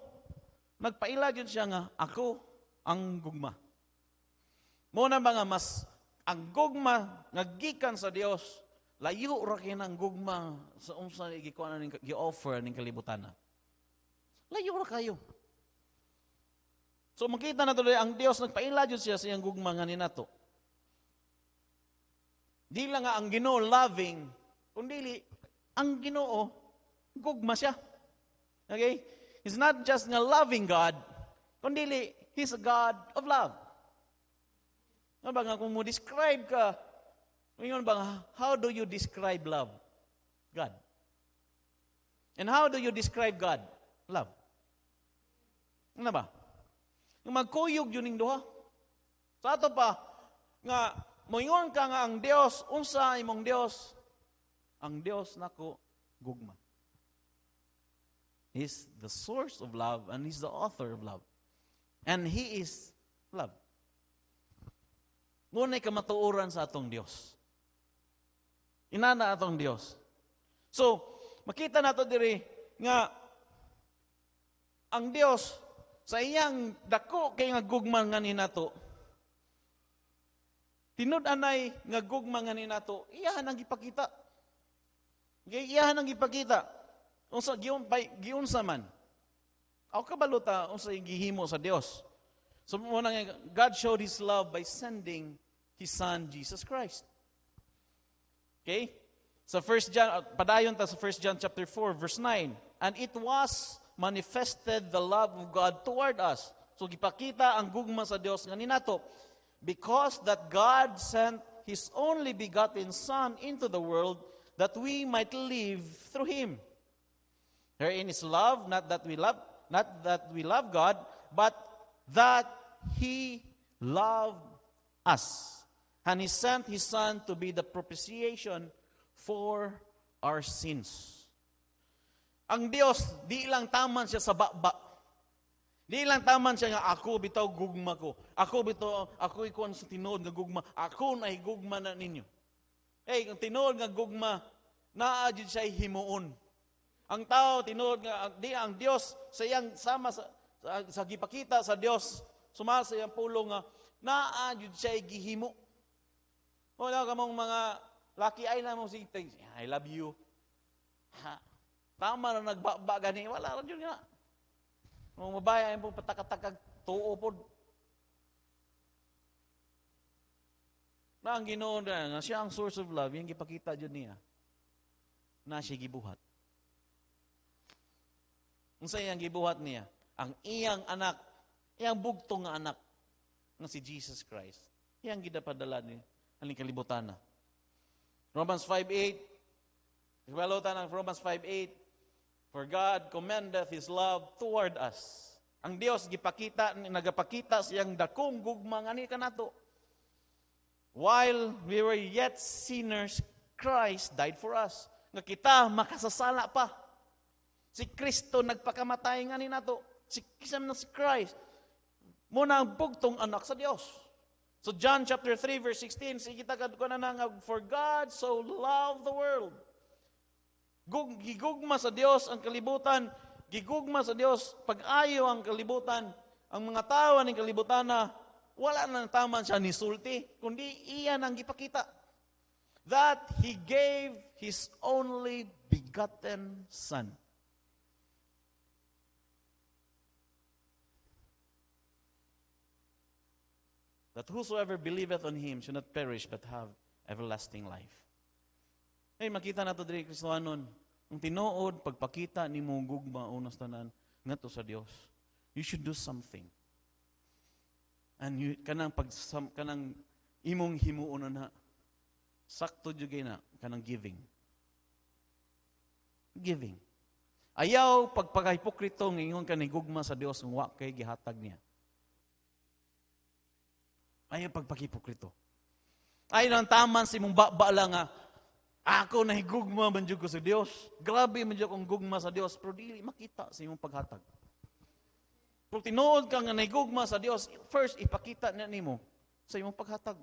nagpaila gyud siya nga ako ang gugma. Muna ba nga mas ang gugma naggikan sa Dios, layo ra kay nang gugma sa unsa gikuan ning gi-offer ning kalibutan. Layo ra kayo. So makita nato ang Dios nagpaila jud siya sa iyang gugma nga ninato. Di lang nga ang Ginoo loving, kundi ang Ginoo gugma siya. Okay? He's not just nga loving God, kundi He's a God of love. Ano ba nga kung mo describe ka, ngayon ba, how do you describe love? God. And how do you describe God? Love. Ano ba? Yung magkuyog yun yung duha. Sa ato pa, nga, moingon ka nga ang Dios, unsa imong Dios? Ang Dios nako gugma. He's the source of love and He's the author of love. And He is love. Ngunay kamatuoran sa atong Dios. Inana atong Dios. So, makita nato diri nga ang Dios sa iyang dako kay nga gugma nga ninato. Tinud-anay nga gugma nga ninato, iyahan ang ipakita. Iyahan ang ipakita. Unsa giunsa man. Aw kabaluta unsa gihimo sa Dios. So muna nga God showed His love by sending His Son Jesus Christ. Okay? Sa 1 John, padayon ta sa 1 John chapter 4 verse 9. And it was manifested the love of God toward us. So gipakita ang gugma sa Dios nga ninato because that God sent His only begotten Son into the world that we might live through Him. Herein is love, not that we love God, but that He loved us. And He sent His Son to be the propitiation for our sins. Ang Dios, di lang taman siya sa baba. Di lang taman siya nga ako bitaw gugma ko. Ako ikuan sa tinuod nga gugma. Ako na higugma na ninyo. Ang tinuod nga gugma, naadjud siya himuon. Ang tao tinuod nga ang Dios sa iyang sama sa gipakita sa Dios, sumasa sa iyang pulo nga naadjud siya gihimo. Wala ka mong mga laki ay na mong sige, I love you. Ha, tama na nagbaba gani, wala ron yun nga. Mga mabaya yung patakatakag tuo po. Na ang Ginoo na siya ang source of love, yung gipakita dyan niya, na siya gibuhat. Unsa iyang gibuhat niya? Ang iyang anak, iyang bugtong nga anak, nga si Jesus Christ. Iyang gidapadala ni aling kalibutan na. Romans 5:8, ibalutan ng Romans 5:8, for God commendeth His love toward us. Ang Dios nagapakita siyang dakong gugma nga ni kanato. While we were yet sinners, Christ died for us. Nga kita makasasala pa. Si Kristo nagpakamatay nga ni nato. Si Christ. Muna ang bugtong anak sa Dios. So John chapter 3 verse 16, kita ko na nga, for God so loved the world. Gigugma sa Dios ang kalibutan, gigugma sa Dios pag-ayo ang kalibutan, ang mga tao ng kalibutan na wala na taman siya ni sulti, kundi iyan ang gipakita. That He gave His only begotten Son. That whosoever believeth on Him should not perish but have everlasting life. Makita na ito diri Kristohanon, ang tinuod, pagpakita ni mong gugma unas tanan, nga to sa Dios. You should do something. And kanang imong himuon na, sakto jugay na, kanang giving. Giving. Ayaw pagpakahipokrito ng ingon kanigugma sa Dios, ng wa kay gihatag niya. Ayaw pagpakipokrito. Ayaw nang taman si mong bala nga, ako nahigugma man jud ko sa Dios. Grabe man jud kong gugma sa Dios, pero dili makita sa imong paghatag. Kung tinuod ka nga nahigugma sa Dios, first ipakita na nimo sa imong paghatag.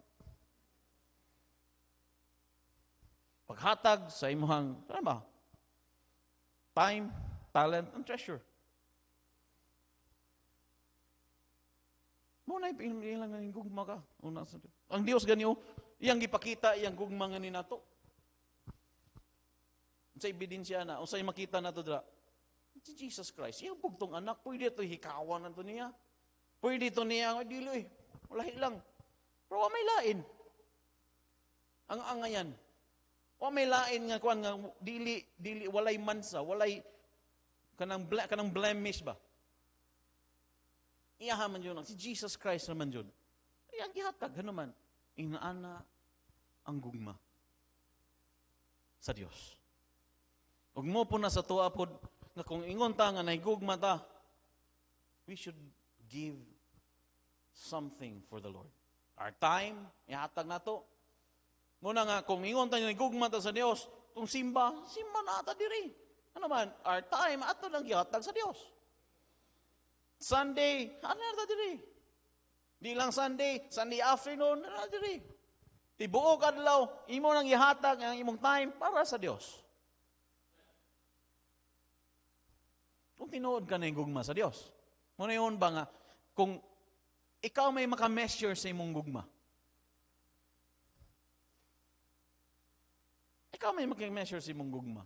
Paghatag sa imong time, talent, and treasure. Muna ilang nga gugma ka. Ang Dios ganyo, iyang gipakita, iyang gugma nga ni nato. Sa ebidensya na, usay makita na to dra. Si Jesus Christ, iyang bugtong anak, pwede ito hikawan na to niya. Pwede ito niya, dilo wala lang. Pero may lain. Ang angayan. May lain nga kuan nga dili walay mansa, walay kanang blemish ba. Iyaha man yun. Si Jesus Christ naman yun. Iyang gihatag, hanuman. Inaana ang gugma sa Dios. Ug mo po na sa tuwa po, na kung ingon ta nga nahigugma ta, we should give something for the Lord. Our time, ihatag na to. Muna nga, kung ingon ta nga nahigugma ta sa Dios, kung simba na ata diri. Ano man, our time, ato lang gihatag sa Dios. Sunday, ano na diri? Di lang Sunday, Sunday afternoon, ano na diri? Tibuok adlaw, imo nang ihatag ang imong time para sa Dios. Kung tinuod ka na yung gugma sa Dios. Muna yun ba nga, kung ikaw may maka-measure sa imong gugma, ikaw may maka-measure sa imong gugma.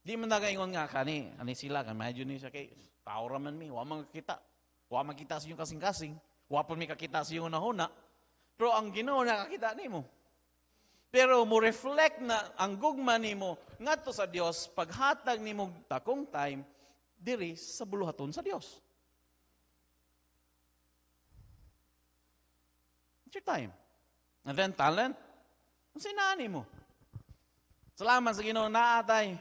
Di man nagaingon nga ani sila, medyo ni siya kay, tao raman mi, wa makakita. Wa makita sa iyong kasing-kasing, wa pa mi kakita sa iyong nahuna, pero ang Ginoo nakakita nimo. Pero mo reflect na ang gugma nimo ngadto sa Dios paghatag nimo takong time diri sa buluhaton sa Dios. It's your time. And then talent, sinani mo. Salamat sa Ginoo naatay.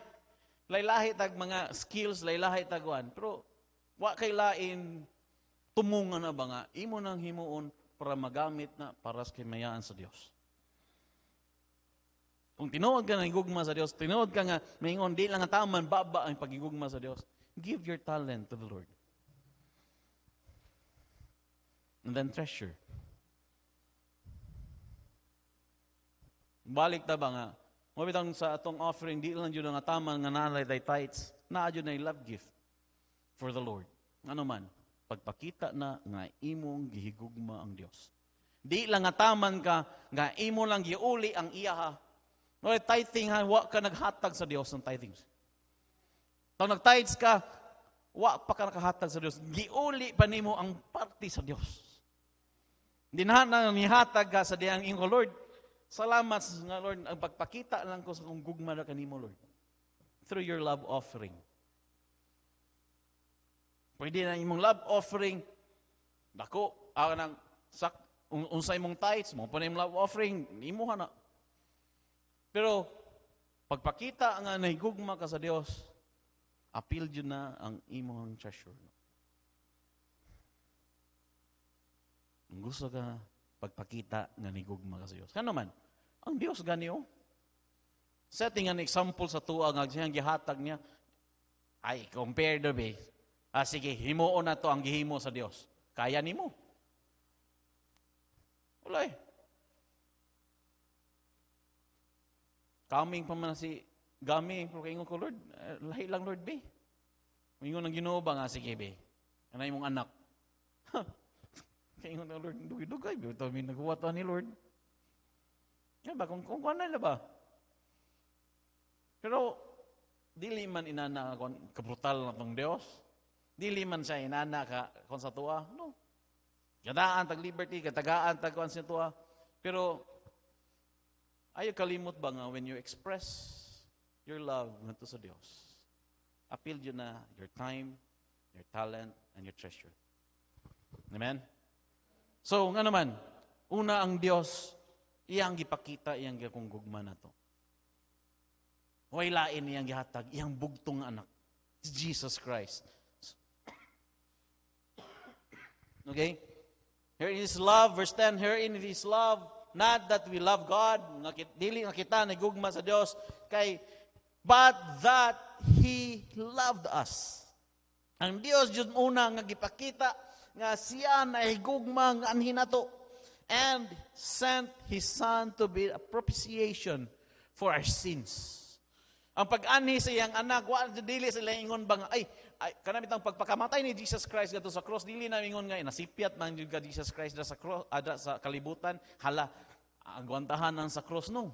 Laylahi tag mga skills, laylahi tagwan. Pero wa kay lain tumungan na ba nga imo nang himuon para magamit na para sa kimayaan sa Dios. Kung tinuod ka ng gugma sa Dios, tinuod ka nga maingon di lang nga taman baba ang pagigugma sa Dios. Give your talent to the Lord. And then treasure. Balik ta ba nga, mabitang sa atong offering, di lang yun nga taman nga nalay day tithes, na yun na love gift for the Lord. Ano man, pagpakita na nga imong gihigugma ang Dios. Di lang nga taman ka, nga imo lang giuli ang iyaha. No, tithing ha, wa ka naghatag sa Dios ng tithing. Pag nag-tithes ka, wa pa ka nakahatag sa Dios. Giuli pa nimo ang parte sa Dios. Di na nihatag ka sa diyang iyong Lord. Salamat nga Lord, ang pagpakita lang ko sa kong gugma na kanimo Lord. Through your love offering. Pwede na imong love offering, dako, nang unsay mong tithes, mo pa na imong love offering, imo na. Pero, pagpakita nga nahigugma ka sa Dios, appeal yun na ang imong treasure. Ang gusto ka, pagpakita nga nahigugma ka sa Dios. Kano man, ang Dios ganiyo. Setting an example sa tuwa nga siyang gihatag niya, ay, compare the be. Sige, himuon na to ang gihimo sa Dios. Kaya nimo. Wala eh. Coming pa man si Gami, pero kaingon ko, Lord, lahi lang Lord, be. Kaingon ang Ginoo ba nga, sige, be. Anay mong anak. Kaingon ang Lord, dugay-dugay, be. Ito, may naghuwatan ni Lord. Yan ba, kung ano na ba? Pero, dili man inana kabrutal na tong Dios. Dili man siya inana ka kung sa tuwa. No. Gadaan tag liberty, katagaan tag kung sa tuwa. Pero, ayaw kalimot ba nga when you express your love ngadto sa Dios, appeal yun na your time, your talent, and your treasure. Amen? So, nga naman, una ang Dios, iyang gipakita, iyang gikong na to. Way lain iyang gihatag, iyang bugtong anak, Jesus Christ. Okay? Here is love, verse 10, herein it is love, not that we love God, dili nga kita nagugma sa Dios kay but that He loved us. Ang Dios jud una nga gipakita nga siya nahigugma nga anhin nato and sent His Son to be a propitiation for our sins. Ang pag-anhi sa iyang anak, wa dili sila ingon ba nga ay kanami tang pagpakamatay ni Jesus Christ gadto sa cross, dili na ingon nga nasipyat man jud ka Jesus Christ sa cross, sa kalibutan, hala agwantahan ang sa cross, no.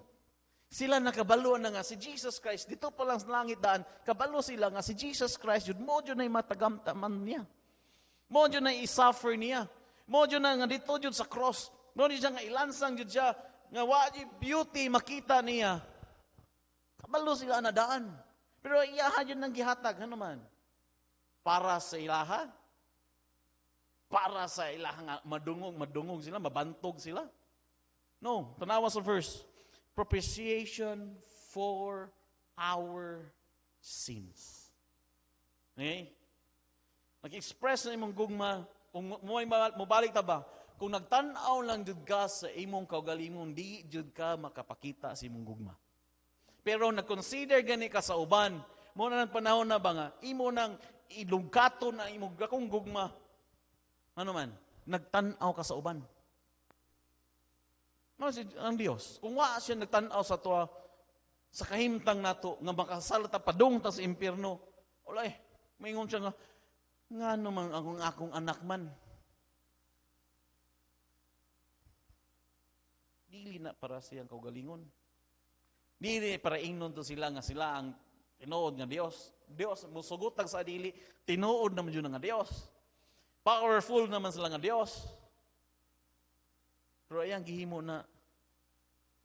Sila nakabalo na nga si Jesus Christ dito pa lang sa langit daan, kabalo sila nga si Jesus Christ jud mo jud na matagamtaman niya. Mo jud na i-suffer niya. Mo jud na nga dito jud sa cross. Mo jud nga ilansang jud siya nga wa beauty makita niya. Kabalo sila na daan. Pero iyaha jud nang gihatag ano man. Para sa ilaha. Para sa ilaha nga madungog sila, mabantog sila. No, tanawa sa verse. Propitiation for our sins. Okay? Nag-express na imong gugma, kung mubalik ta ba, kung nagtanaw lang jud ka sa imong kaugalingon, di jud ka makapakita sa imong gugma. Pero nag-consider gani ka sa uban, mo na ng panahon na ba nga, imo nang ilugkaton na imong gakong gugma, Ano man, nagtan-aw ka sa uban. Ano si ang Dios? Kung wa siya nagtan-aw sa tuwa, sa kahimtang nato, nga makasalta padung ta sa impyerno, wala maingon siya nga naman akong anak man. Dili na para siyang kaugalingon. Dili para ingnon to sila nga sila ang tinuod nga Dios. Dios musugutag sa dili, tinuod naman yun nga Dios. Powerful naman sila nga Dios. Pero ayang gihimo na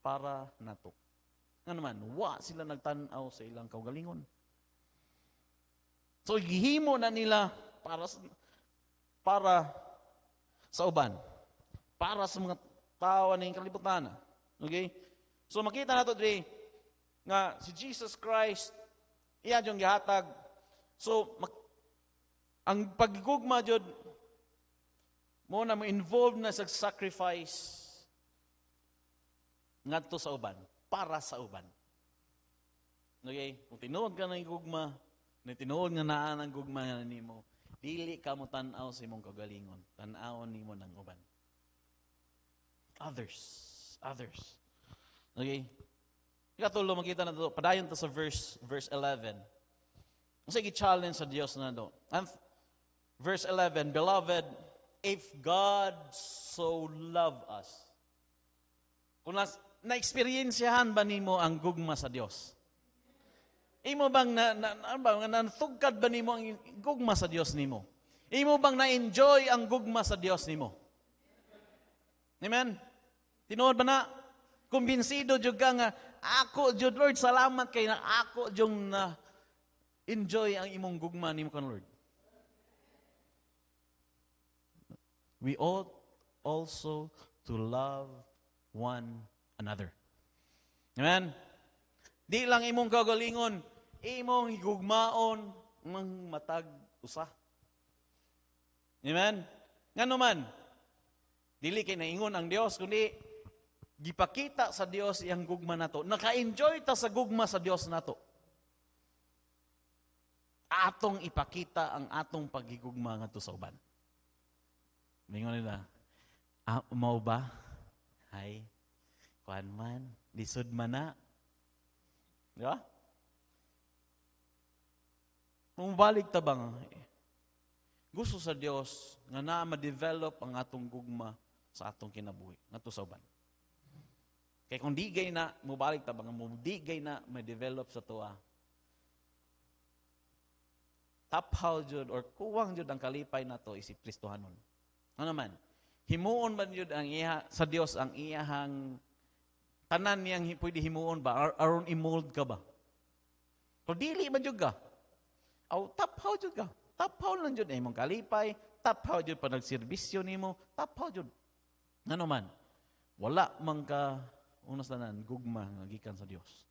para nato. Nga naman, wa sila nagtan-aw sa ilang kaugalingon. So gihimo na nila para sa uban. Para sa mga tao ning kalibutan. Okay? So makita nato diri nga si Jesus Christ iya yung gihatag. So ang pagigugma jud mo na mo involved na sa sacrifice ngadto sa uban, para sa uban. Okay? Kung tinuod ka ng gugma, tinuod nga naa ng gugma nga nimo, dili ka mo tan-aw sa imong kagalingon, tan-awon nimo ng uban. Others. Okay? Ikatulo, makita na ito, padayon to sa verse 11. Sige, challenge sa Diyos na ito. And verse 11, Beloved, if God so love us, kung na-experiensyahan ba nimo ang gugma sa Diyos? Imo bang natugkad ba nimo ang gugma sa Diyos nimo? Imo bang na-enjoy ang gugma sa Diyos nimo? Amen? Tinuod ba na? Kumbinsido jud ka nga, ako jud Lord, salamat kay na ako jung na enjoy ang imong gugma nimo kan Lord. We ought also to love one another. Amen? Di lang imong kagalingon, imong higugmaon, mang matag usa. Amen? Nga naman, dili kay naingon ang Dios, kundi gipakita sa Dios iyang gugma nato. Naka-enjoy ta sa gugma sa Dios nato. Atong ipakita ang atong pagigugma ngadto sa uban. Mingon nila, mau ba? Hay, kuan man, lisod man na. Di ba? Mumabalik ta bang? Gusto sa Dios nga na ma-develop ang atong gugma sa atong kinabuhi, ngadto sa uban. Kaya kung di gay na, mubalik ta bang, di gay na ma-develop sa tuwa, taphaw jud or kuwang jud ang kalipay nato isip Kristohanon. Ano naman? Himuon man jud ang sa Dios ang iyahang tanan niyang pwede himuon ba? Aron i-mold ka ba? O dili man jud ka? Aw taphaw jud ka. Taphaw lang jud imong kalipay, taphaw jud pa nagserbisyo nimo, taphaw jud. Ano man? Wala man ka unas tanan gugma nga gikan sa Dios.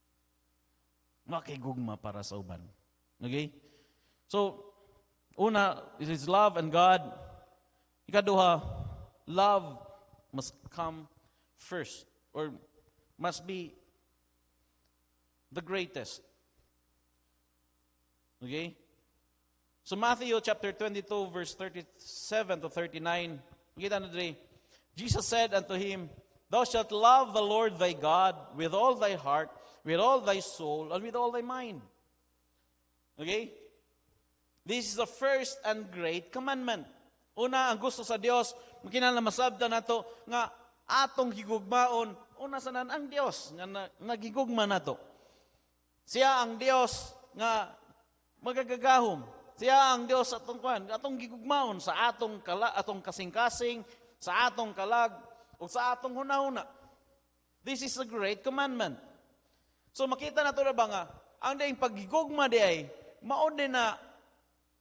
Wa kay gugma para sa uban. Okay? So, una, it is love and God. Ikaduha, love must come first or must be the greatest. Okay? So Matthew chapter 22 verse 37 to 39, kita na diri, Jesus said unto him, Thou shalt love the Lord thy God with all thy heart, with all thy soul, and with all thy mind. Okay? This is the first and great commandment. Una, ang gusto sa Dios, makinahanglan masabtan nato nga atong higugmaon, una sanan ang Dios nga nagigugma nato. Siya ang Dios nga magagagahom. Siya ang Dios atong gigugmaon sa atong kasing-kasing, sa atong kalag, o sa atong hunahuna. This is a great commandment. So makita nato na ba nga, ang daing paggigugma di ay, maod din na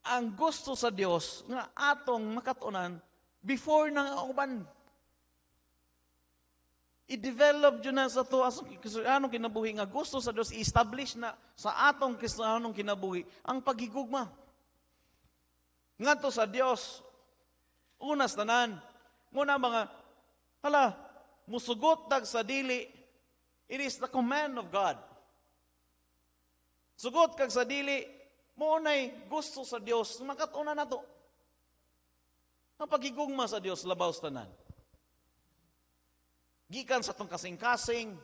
ang gusto sa Dios nga atong makatunan before nang uban. I-develop dyan na sa to anong kinabuhi nga gusto sa Dios i-establish na sa atong anong kinabuhi ang pagigugma. Ngadto sa Dios unas tanan muna mga musugot tag sa dili, it is the command of God. Sugot kag sa dili, mo nay gusto sa Dios makatuna nato. Ang paghigugma sa Dios labaw sa tanan. Gikan sa tong kasing-kasing,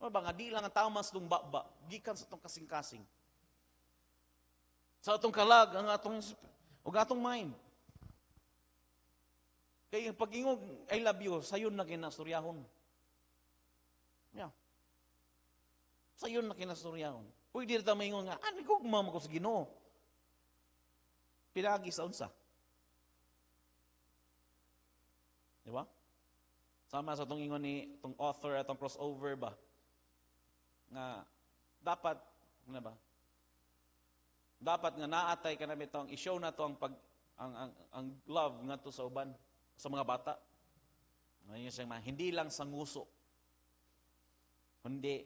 o ba nga di lang ang tao mas baba, gikan sa tong kasing-kasing. Sa atong kalag, ang atong mind. Kaya yung pag-ingog, I love you, sayon na kinastoryahon. Yeah. Sayon na kinastoryahon. Pwede rin tayo maingon nga, nagugma mo ko sa Ginoo. Pinagi sa unsa. Di ba? Sama sa itong ingon ni itong author at itong crossover ba? Nga, dapat, ano ba? Dapat nga naatay ka namin itong, i-show na ito ang love nga to sa uban, sa mga bata. Ngayon siya, hindi lang sa nguso, kundi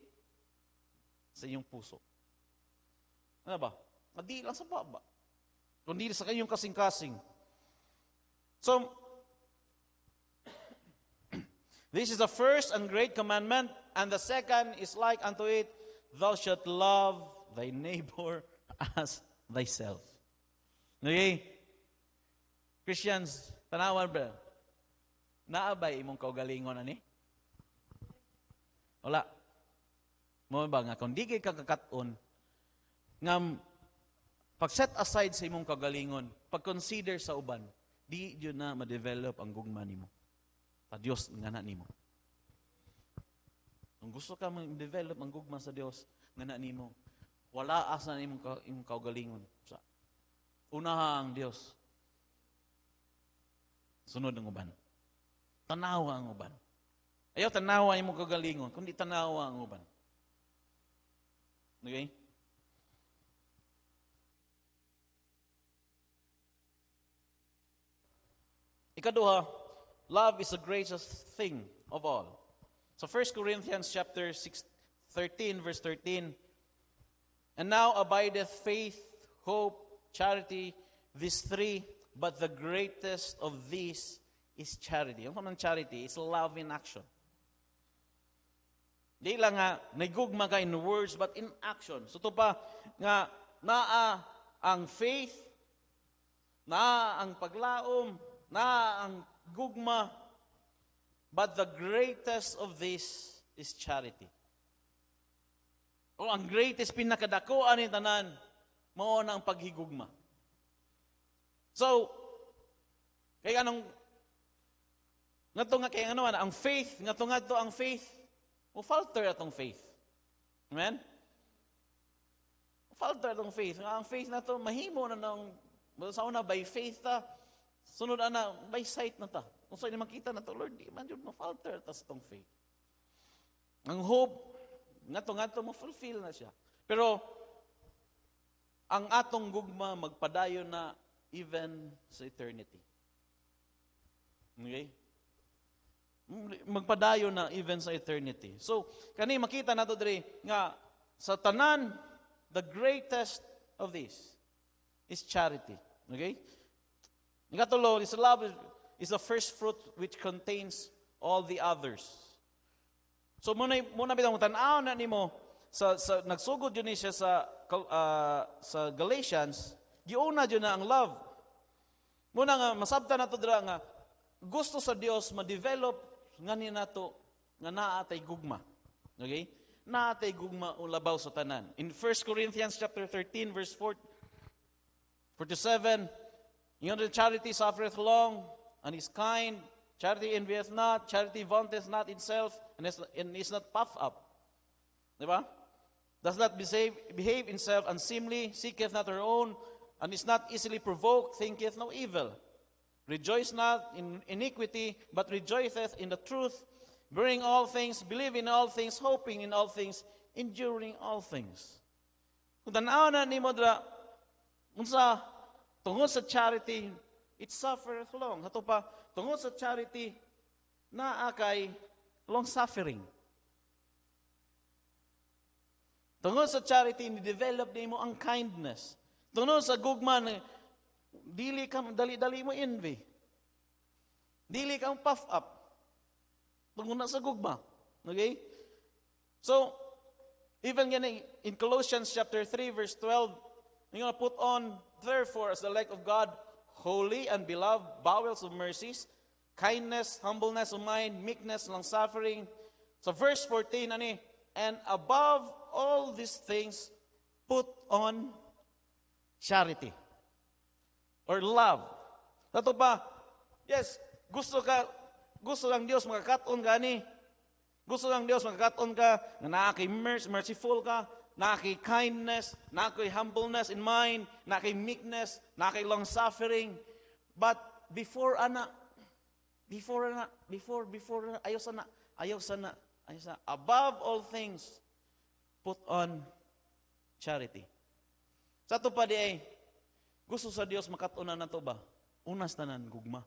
sa iyong puso. Ano ba? Hindi lang sa baba, kundi sa kayong kasing-kasing. So, this is the first and great commandment, and the second is like unto it, thou shalt love thy neighbor as thyself. Okay? Christians, tanawan ba? Naabay imong kaugalingon ani? Wala. Mo ba nga kung di kay kakakat-on nga pag-set aside sa imong kaugalingon, pag-consider sa uban, di yun na ma-develop ang gugma nimo. Ta Dios nga na nimo. Kung gusto ka ma-develop ang gugma sa Dios nga na nimo, wala asa na imong kaugalingon. Sa unaha ang Dios. Sunod ang uban. Tanawa ang uban. Ayaw tanawa imong kaugalingon, kundi tanawa ang uban. Okay? Ikaduha, love is the greatest thing of all. So 1 Corinthians chapter 13, verse 13, and now abideth faith, hope, charity, these three, but the greatest of these is charity. Ang kamang charity is love in action. Di lang nga, nagugma ka in words, but in action. So ito pa, nga, naa ang faith, naa ang paglaom, naa ang gugma, but the greatest of this is charity. O ang greatest pinakadakuan ni tanan, mao na ang paghigugma. So, kaya anong ang faith, ang faith, o falter atong faith. Amen? Falter atong faith. Ang faith na to, mahimo na nang, sa una, by faith ta, sunod na, by sight na ta. Kung saan makita na to, Lord, di man yun ma-falter ta sa tong faith. Ang hope, nga to, ma-fulfill na siya. Pero, ang atong gugma, magpadayon na even sa eternity. Okay? Magpadayon na even sa eternity. So, kani makita nato diri nga sa tanan, the greatest of this is charity. Okay? Ikatulo, is love is the first fruit which contains all the others. So muna bitang tan-aw na nimo sa nagsugod yun siya sa Galatians, giuna yun na ang love. Muna nga masabta nato dira nga gusto sa Dios ma-develop nga ni nato nga naatay gugma. Okay? Naatay gugma o labaw sa tanan. In 1 Corinthians chapter 13 verse 47, charity suffereth long and is kind, charity envieth not, charity vaunteth not itself, and is not puffed up. Diba? Does not behave itself unseemly, seeketh not her own, and is not easily provoked, thinketh no evil. Rejoice not in iniquity, but rejoiceth in the truth, bearing all things, believing all things, hoping in all things, enduring all things. Kung tanaw na ni mo dra, unsa tungod sa charity, it suffereth long. Hato pa, tungod sa charity, naa kay long suffering. Tungod sa charity, ni-develop din mo ang kindness. Tungod sa gugma, dali mo envy. Dili kang puff up. Tungod na sa gugma. Okay? So, even in Colossians chapter 3 verse 12, you're going to put on, therefore, as the elect of God, holy and beloved, bowels of mercies, kindness, humbleness of mind, meekness, long-suffering. So verse 14, ani, and above all these things, put on charity or love. Dato ba? Yes, gusto lang Dios makakaton ka ni. Gusto lang Dios makakaton ka na nakay merciful ka, nakay kindness, nakay humbleness in mind, nakay meekness, nakay long suffering. But before ayaw sana, above all things, put on charity. Sa to pa di ay, gusto sa Dios makatunan na to ba? Unas tanan gugma.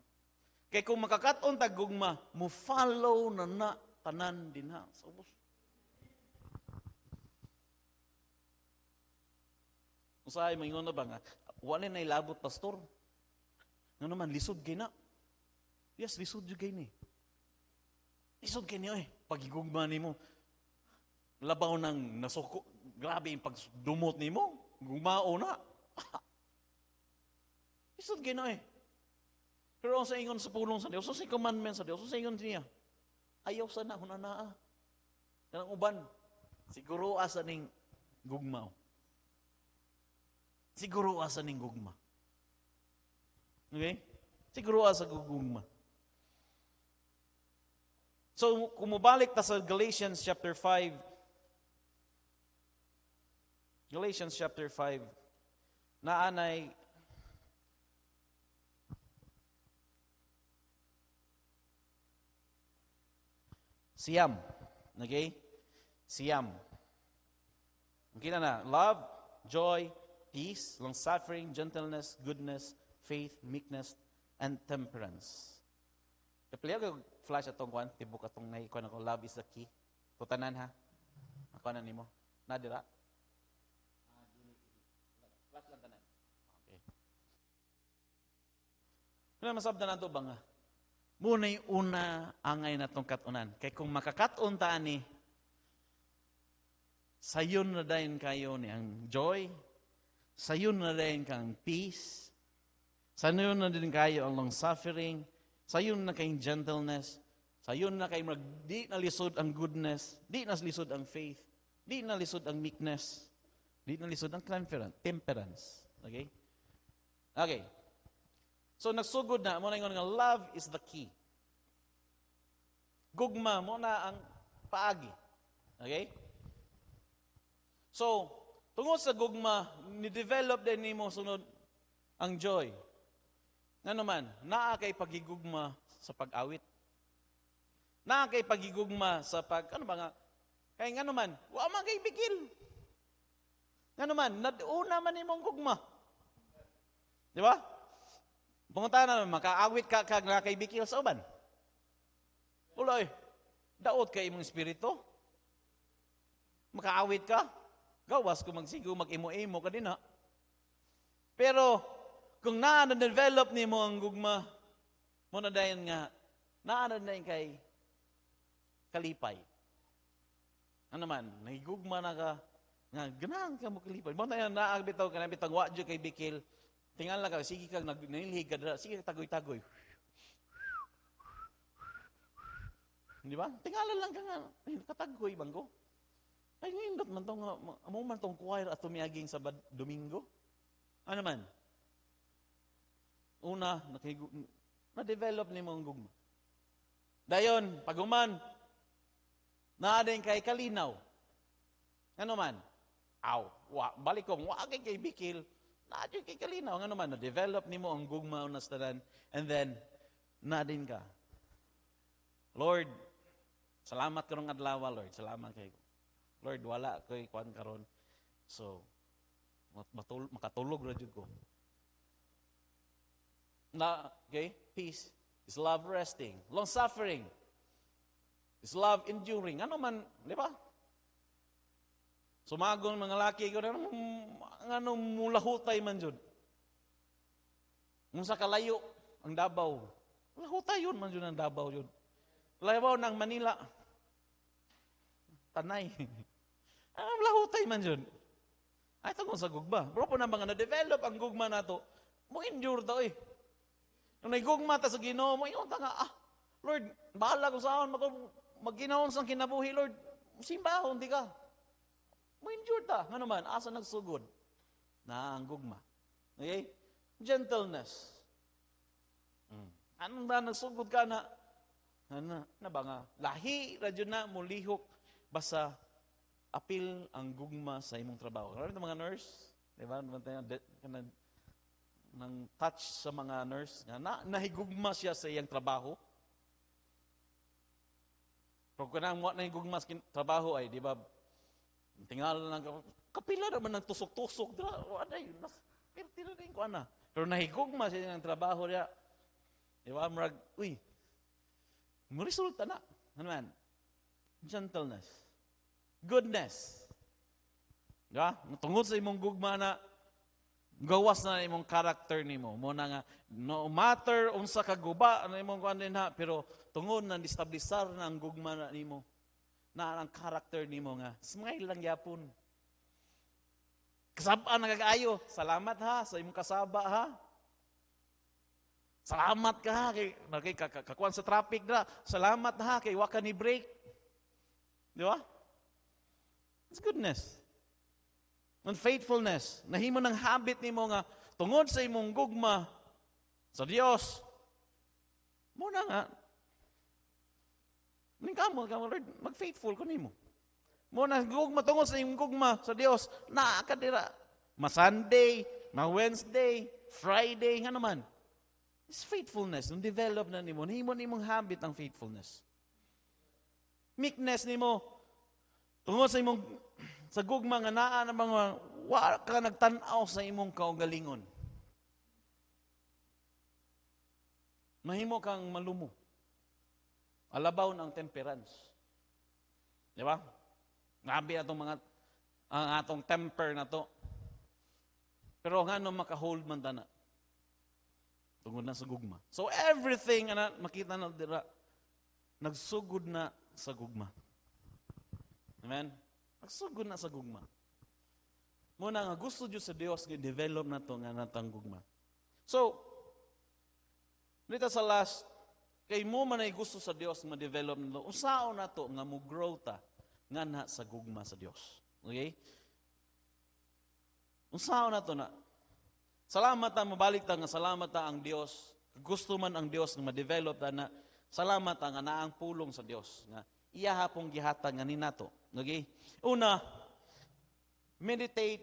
Kay kung makakaton tag gugma, mo follow na tanan din ha. So, usahay mo ingon na ba nga, wala na ilabot pastor. Nga naman, lisod kay na. Yes, lisod yun kay ni. Lisod kay ni, pagigugma ni mo. Labaw ng nasuko, grabe yung pagdumot ni mo. Gumao na. Lisod kay na Pero ang sa ingon sa pulong sa Diyos, sa commandment sa Diyos, sa ingon niya, ayaw sana, hunanaa. Kanang uban, siguro asa ning gugma. Siguro asa ning gugma. Okay? Siguro asa gugma. So, kung mabalik ta sa Galatians chapter 5, naanay siyam. Okay? Siyam. Okay na. Love, joy, peace, long-suffering, gentleness, goodness, faith, meekness, and temperance. Kapiliya ko flash atong kwan, tibok atong naikuan ako, love is the key. Tutanan ha? Ako na nimo. Nadira? Flash lang tanan. Okay. Ano masabda na ito ba nga? Muna'y una angay na itong katunan. Kaya kung makakaton taan ni, sayon na dahin kayo ni ang joy, sayon na dahin kang peace, sayon na din kayo ang long suffering, sayon na kayong gentleness, sayon na kayo di na lisod ang goodness, di na lisod ang faith, di na lisod ang meekness, di na lisod ang temperance. Okay? Okay. So nagsugod na, muna yung nga, love is the key. Gugma mo na ang paagi. Okay? So, tungod sa gugma, ni-develop din ni mo sunod ang joy. Nga naman, naa kay pagigugma sa pag-awit. Naa kay pagigugma sa ano ba nga, kaya nga naman, wa man kay bigil. Nga naman, naduna man imong gugma. Di ba? Punta na, makaawit ka kay bikil sa uban. Uloy, daot kay imong espiritu. Makaawit ka, gawas kung magsigo, mag-imo-imo ka din ha. Pero, kung na-develop ni mo ang gugma, mo na dayan nga, na-dayan kay kalipay. Ano man, nagigugma na ka, nga, ganahan ka mo kalipay. Mo na yan, naagbitaw ka na, bitang wadyo kay bikil, tingnan lang ka, sige kang nanilhig ka, sige tagoy-tagoy. Di ba? Tingala lang ka nga, katagoy bangko. Ay, ngayon man itong, amo man itong choir at tumiyaging sa Domingo. Ano man? Una, na-develop ni mong gugma. Dayon, paguman, naadin kay kalinaw. Ano man? Balik ko, wakay kay bikil, naadin kay kalinaw. Ano man, na-develop ni mo ang gugma unas tanan, and then, naadin ka. Lord, salamat karong adlaw, Lord. Salamat kay Lord, wala ko'y kuan karon. So, makatulog na jud ko. Okay? Peace is love resting. Long suffering is love enduring. Ano man, di ba? Sumagon mga laki ko na, ano mulahutay man jud. Kung sa kalayo, ang Davao. Lahutay yun man jud ang Davao yun. Labaw ng Manila. Tanay. Ang lahutay man yun. Ay, ito kung sa gugma. Bro po na mga na-develop ang gugma na to, mo endure to Nung naigugma ta sa Ginoo mo, ingon ta nga, Lord, bahala ko saan, magginahon sang kinabuhi, Lord. Simbahon, di ka. Mo-injure ta. Nga naman, asa nagsugod? Na ang gugma. Okay? Gentleness. Anong ba nagsugod ka na? Na ba nga? Lahi, radyo na, mulihok, basta apil ang gugma sa imong trabaho. Karami ito mga nurse, di ba? Nang touch sa mga nurse, nahigugma siya sa iyang trabaho. Pero kung nahigugma sa trabaho ay, di ba, tingala lang, kapila naman ng tusok-tusok, perti na rin ko ana. Pero nahigugma siya ng trabaho niya, di ba, marag, resulta na. Ano man? Gentleness. Goodness. Di ba? Tungod sa imong gugma na, gawas na imong character nimo. Mo na nga, no matter unsa ka guba, ano imong kuan din ha, pero tungod na distablisar na ang gugma na nimo, na ang character nimo nga, smile lang yapon. Kasaba na kagaayo, salamat ha, sa imong kasaba ha. Salamat ka ha, kay kakuan sa traffic na. Salamat ha, kay waka ni break. Di ba? It's goodness. And faithfulness. Nahimo ng habit nimo nga, tungod sa imong gugma sa Dios. Muna nga, kamo, Lord, mag-faithful ko nimo. Muna, gugma, tungod sa imong gugma sa Dios, nakakadira. Ma-Sunday, ma-Wednesday, Friday, nga naman. It's faithfulness. Nung develop na nimo, nahimo nimong habit ang faithfulness. Meekness nimo, tungod sa imong sa gugma nga naa na mga wa ka nagtan-aw sa imong kaugalingon. Mahimo kang malumo. Alabaw ang temperance. Di ba? Grabe atong mga ang atong temper na to. Pero ngano maka-hold man ta na? Tungod na sa gugma. So everything ana makita na dira nagsugod na sa gugma. Amen. Nagsugod na sa gugma. Muna nga gusto Diyos sa Dios nga develop na to nga natang gugma. So dito sa last kay mo man ay gusto sa Dios nga develop na to. Usaon na to nga mo grow ta nga na sa gugma sa Dios. Okay? Usaon na to na salamat ta, mabalik ta nga salamat ta ang Dios. Gusto man ang Dios nga ma-develop ta na salamat ta nga naang pulong sa Dios nga iya hapong gihatag nga ninato. Okay? Una, meditate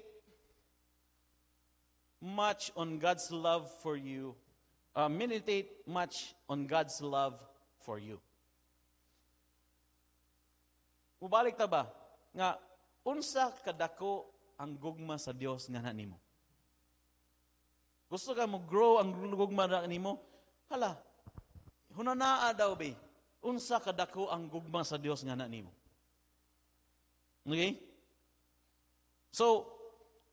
much on God's love for you. Meditate much on God's love for you. Mubalik ta ba nga unsa kadako ang gugma sa Dios nga nimo? Gusto ka mo grow ang gugma na nimo? Hala, hunanaa daw be. Unsa kadako ang gugma sa Dios nga nimo? Okay? So,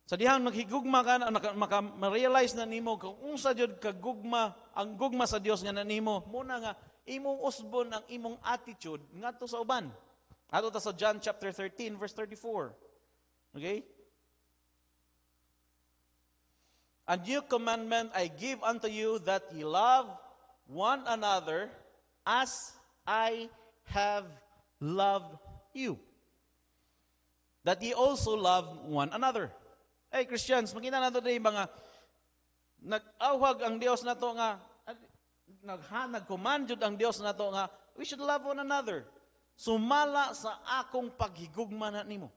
sa dihang maghigugma ka na, maka-realize na nimo kung unsa jud ka gugma, ang gugma sa Dios nga nimo, muna nga imong usbon ang imong attitude ngadto sa uban. Ato ta sa John chapter 13 verse 34. Okay? A new commandment I give unto you, that ye love one another as I have loved you. That ye also love one another. Hey Christians, makita nato din mga nag-awhag ang Dios nato nga nag-command jud ang Dios nato nga we should love one another. Sumala sa akong paghigugma na nimo.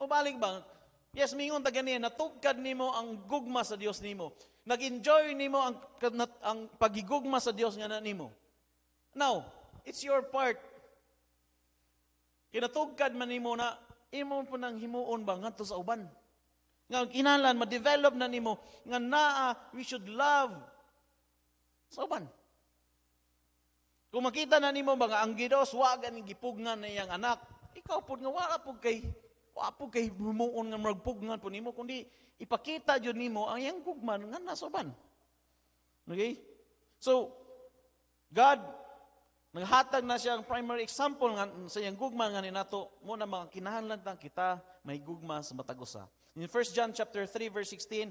O balik ba? Yes, mingon ta ganiya, natugkad nimo ang gugma sa Dios nimo. Nag-enjoy nimo ang paghigugma sa Dios nga na nimo. Now, it's your part. Kinatugkad man nimo na imo po nang himuon ba ngadto sa uban. Nga kinahanglan ma-develop na nimo nga naa we should love sa uban. Kung makita na nimo ba nga ang Dios wa ganing gipugnan na iyang anak, ikaw pud nga wala pud kay humuon nga magpugnan po nimo, kundi ipakita jud nimo ang iyang gugman nga nasa uban. Okay? So, God, naghatag na siyang primary example nga sa iyang gugma nga ninato, mo na mga kinahanglan kita may gugma sa matag usa. In 1 John chapter 3 verse 16,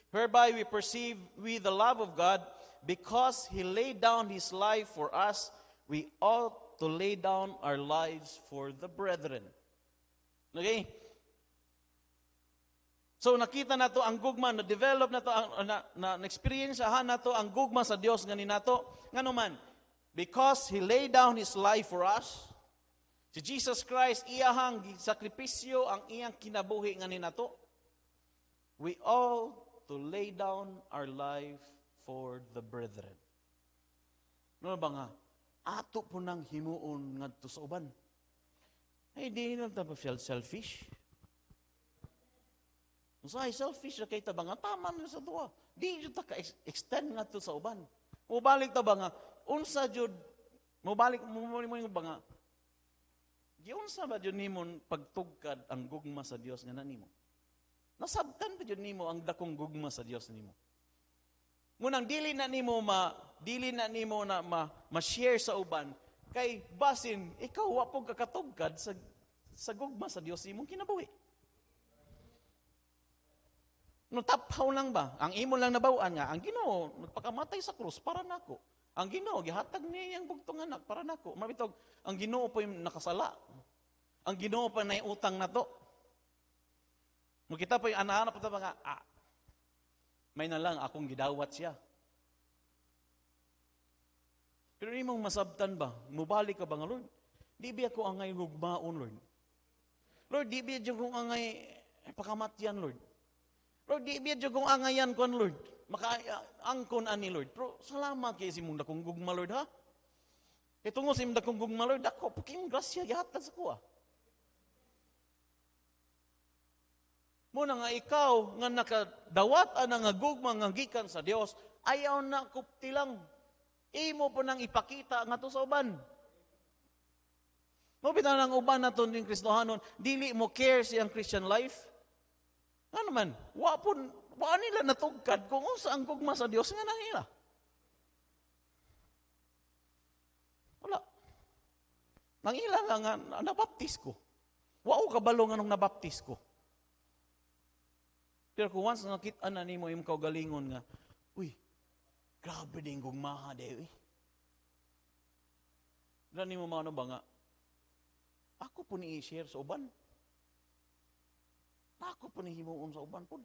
Whereby we perceive we the love of God, because He laid down His life for us, we ought to lay down our lives for the brethren. Okay? So nakita na to ang gugma, na-develop na to, na-experienceahan na to ang gugma sa Dios nga nato. Nga naman, because He laid down His life for us, si Jesus Christ, iyahang sakripisyo ang iyang kinabuhi nga nato, we all to lay down our life for the brethren. Ano ba nga? Ato po nang himuon ngadto sa uban. Ay, di na tayo selfish. Usahay selfish na kay taba nga, tama na sa tuwa. Di yun ta ka-extend nga to sa uban. Mubalik taba nga, unsa jud, mubalik mo ba nga, giunsa ba jud nimo pagtugkad ang gugma sa Dios nga nanimo? Nasabtan ba jud nimo ang dakong gugma sa Dios nimo? Ngunang dili na nimo ma-share sa uban, kay basin, ikaw wa po kakatugkad sa gugma sa Dios imong kinabuhi. No, taphaw lang ba? Ang imo lang nabawaan nga, ang Ginoo nagpakamatay sa krus para nako. Ang Ginoo gihatag niya ang bugtong anak para nako. Mabitog, ang Ginoo pa yung nakasala. Ang Ginoo pa na utang na to. Makita pa yung anak-anak pa nga, may na lang akong gidawat siya. Pero imong masabtan ba? Mubalik ka ba nga, Lord? Di ba ako angay hugmaon, Lord? Lord, di ba kong angay pakamatyan, Lord? Lord, di ba kong angayan kon, Lord? Makaangkon ani, Lord. Pero salamat kay si mong dakong gugma, Lord, ha? Ito nga si mong dakong gugma, Lord, ako, paking grasya, gihatag sa kuha. Muna nga ikaw, nga nakadawat nga gugma nga gikan sa Dios, ayaw na kupti lang. Imo po nang ipakita nga to sa uban. Mabitaw ng uban na to ng Kristohanon, dili mo care siyang Christian life. Ano naman, wa nila natugkad kung unsa ang gugma sa Dios nga nila. Wala. Nang ilang nga nabaptis ko. Wa ko kabalo nga nung nabaptis ko. Pero kung once nakita na nimo imong kaugalingon nga, uy, grabe din gugmaha de, uy. Dala nimo maano ba nga, ako po ni i-share sa uban. Ako po ni himuon sa uban po.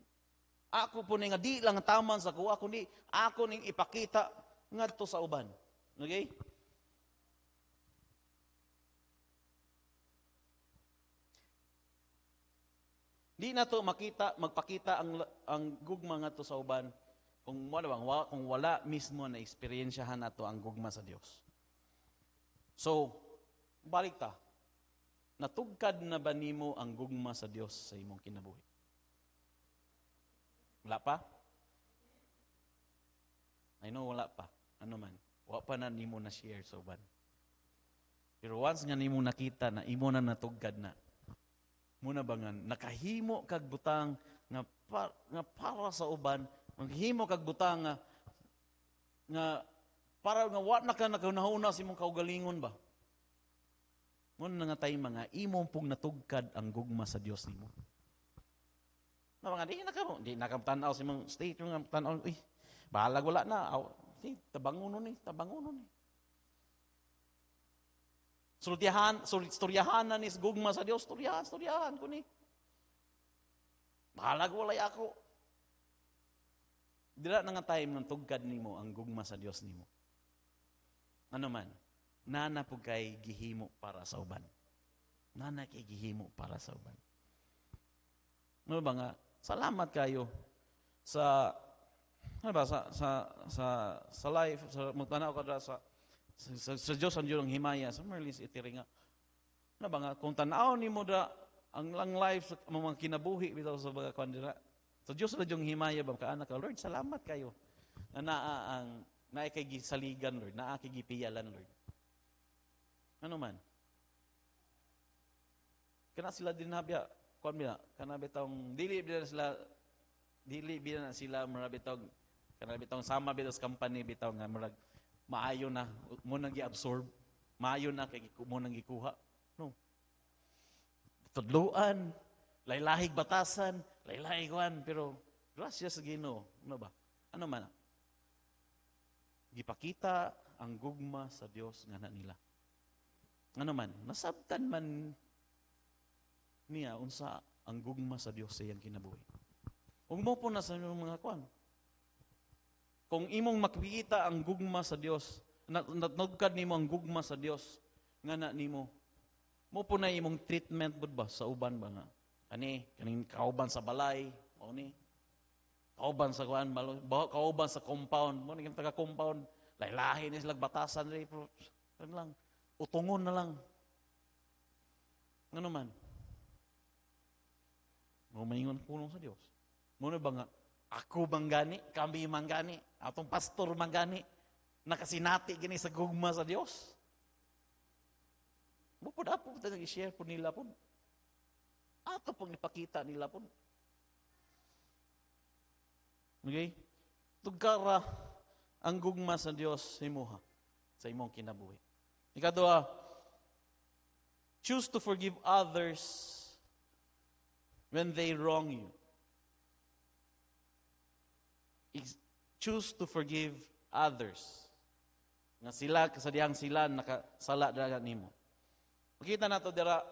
Ako po ni nga di lang taman sa kuha, kundi ako ning ipakita ngadto sa uban. Okay? Di na to magpakita ang gugma ngadto sa uban kung wala mismo na eksperyensyahan nato ang gugma sa Dios. So, balik ta. Natugkad na ba nimo ang gugma sa Dios sa imong kinabuhi? Wala pa? I know wala pa. Ano man? Wala pa na nimo na share sa uban. Pero once nga nimo nakita na imo na natugkad na, muna ba nga nakahimo kag butang nga para sa uban, maghimo kag butang nga para nga wa na ka nakunahuna sa imong kaugalingon ba? Muna nga tayo mga imong pong natugkad ang gugma sa Dios nimo. Na mga di nakamtanaw sa imong state nga tanaw, uy, bahalag wala na. Tabanguno ni. Storyahan na ni gugma sa Dios, storyahan ko ni. Bahalag walay ako. Dira na nga time ng tugkad nimo ang gugma sa Dios nimo. Ano man? Nana po kay gihimo para sa uban. Nana kay gihimo para sa uban. Ano ba nga? Salamat kayo sa ano ba sa life sa magtanaw ka sa Dios ang Diyos himaya sa merlis itiringa. Ano ba nga kung tanaw nimo da ang lang life sa mga kinabuhi bitaw sa mga kandira. Sa Diyos na Diyos himaya ba ka anak ka Lord, salamat kayo. Na ang naikay gisaligan Lord, naakay gipiyalan Lord. Ano man? Kana sila din nabya, kuan bila, kana bitong dili na sila murag bitong kana bitong sama bitaw sa company bitaw nga murag maayo na mo nang gi-absorb, maayo na kay mo nang gikuha. No. Tudluan, laylahig batasan, laylahig kuan pero Grasya sa Ginoo. Ano ba? Ano man? Gipakita ang gugma sa Dios nga na nila. Ano man? Nasabtan man niya unsa ang gugma sa Dios sa iyang kinabuhi. Ug mo po na sa mga kwan. Kung imong makikita ang gugma sa Dios, natugkad nimo ang gugma sa Dios nga na nimo. Mo po na imong treatment bud ba sa uban ba nga? Kaning kauban sa balay, o ni. Kauban sa kwan, kauban sa compound, mo ni taga compound, lahi-lahi ni sila batasan ri lang. Utungon na lang. Ano man? Mo maingon punong sa Dios. Mo na ba nga ako manggani, kami manggani, atong pastor manggani, nakasinati gini sa gugma sa Dios. Mo pud apo ta i-share po nila po. Ato pong ipakita nila po. Okay? Tugkara ang gugma sa Dios sa imuha, sa imong kinabuhi. Ikaduha, choose to forgive others when they wrong you. Choose to forgive others. Nga sila, kasadiyang sila, nakasala na nimo. Pakita na ito, dira,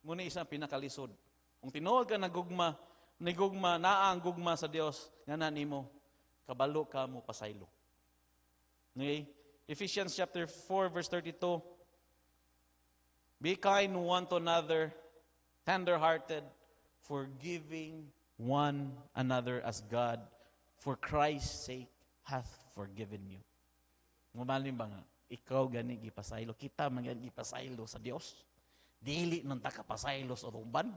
muna isang pinakalisod. Kung tinuod ka na gugma, naa ang gugma sa Dios, nga na nimo, kabalo ka mo pasaylo. Okay? Ephesians chapter 4, verse 32, be kind one to another, tender-hearted, forgiving one another as God, for Christ's sake, hath forgiven you. Mumalim ba nga? Ikaw gani gipasaylo. Kita man gani gipasaylo sa Dios. Dili nang takapasaylo sa rumban.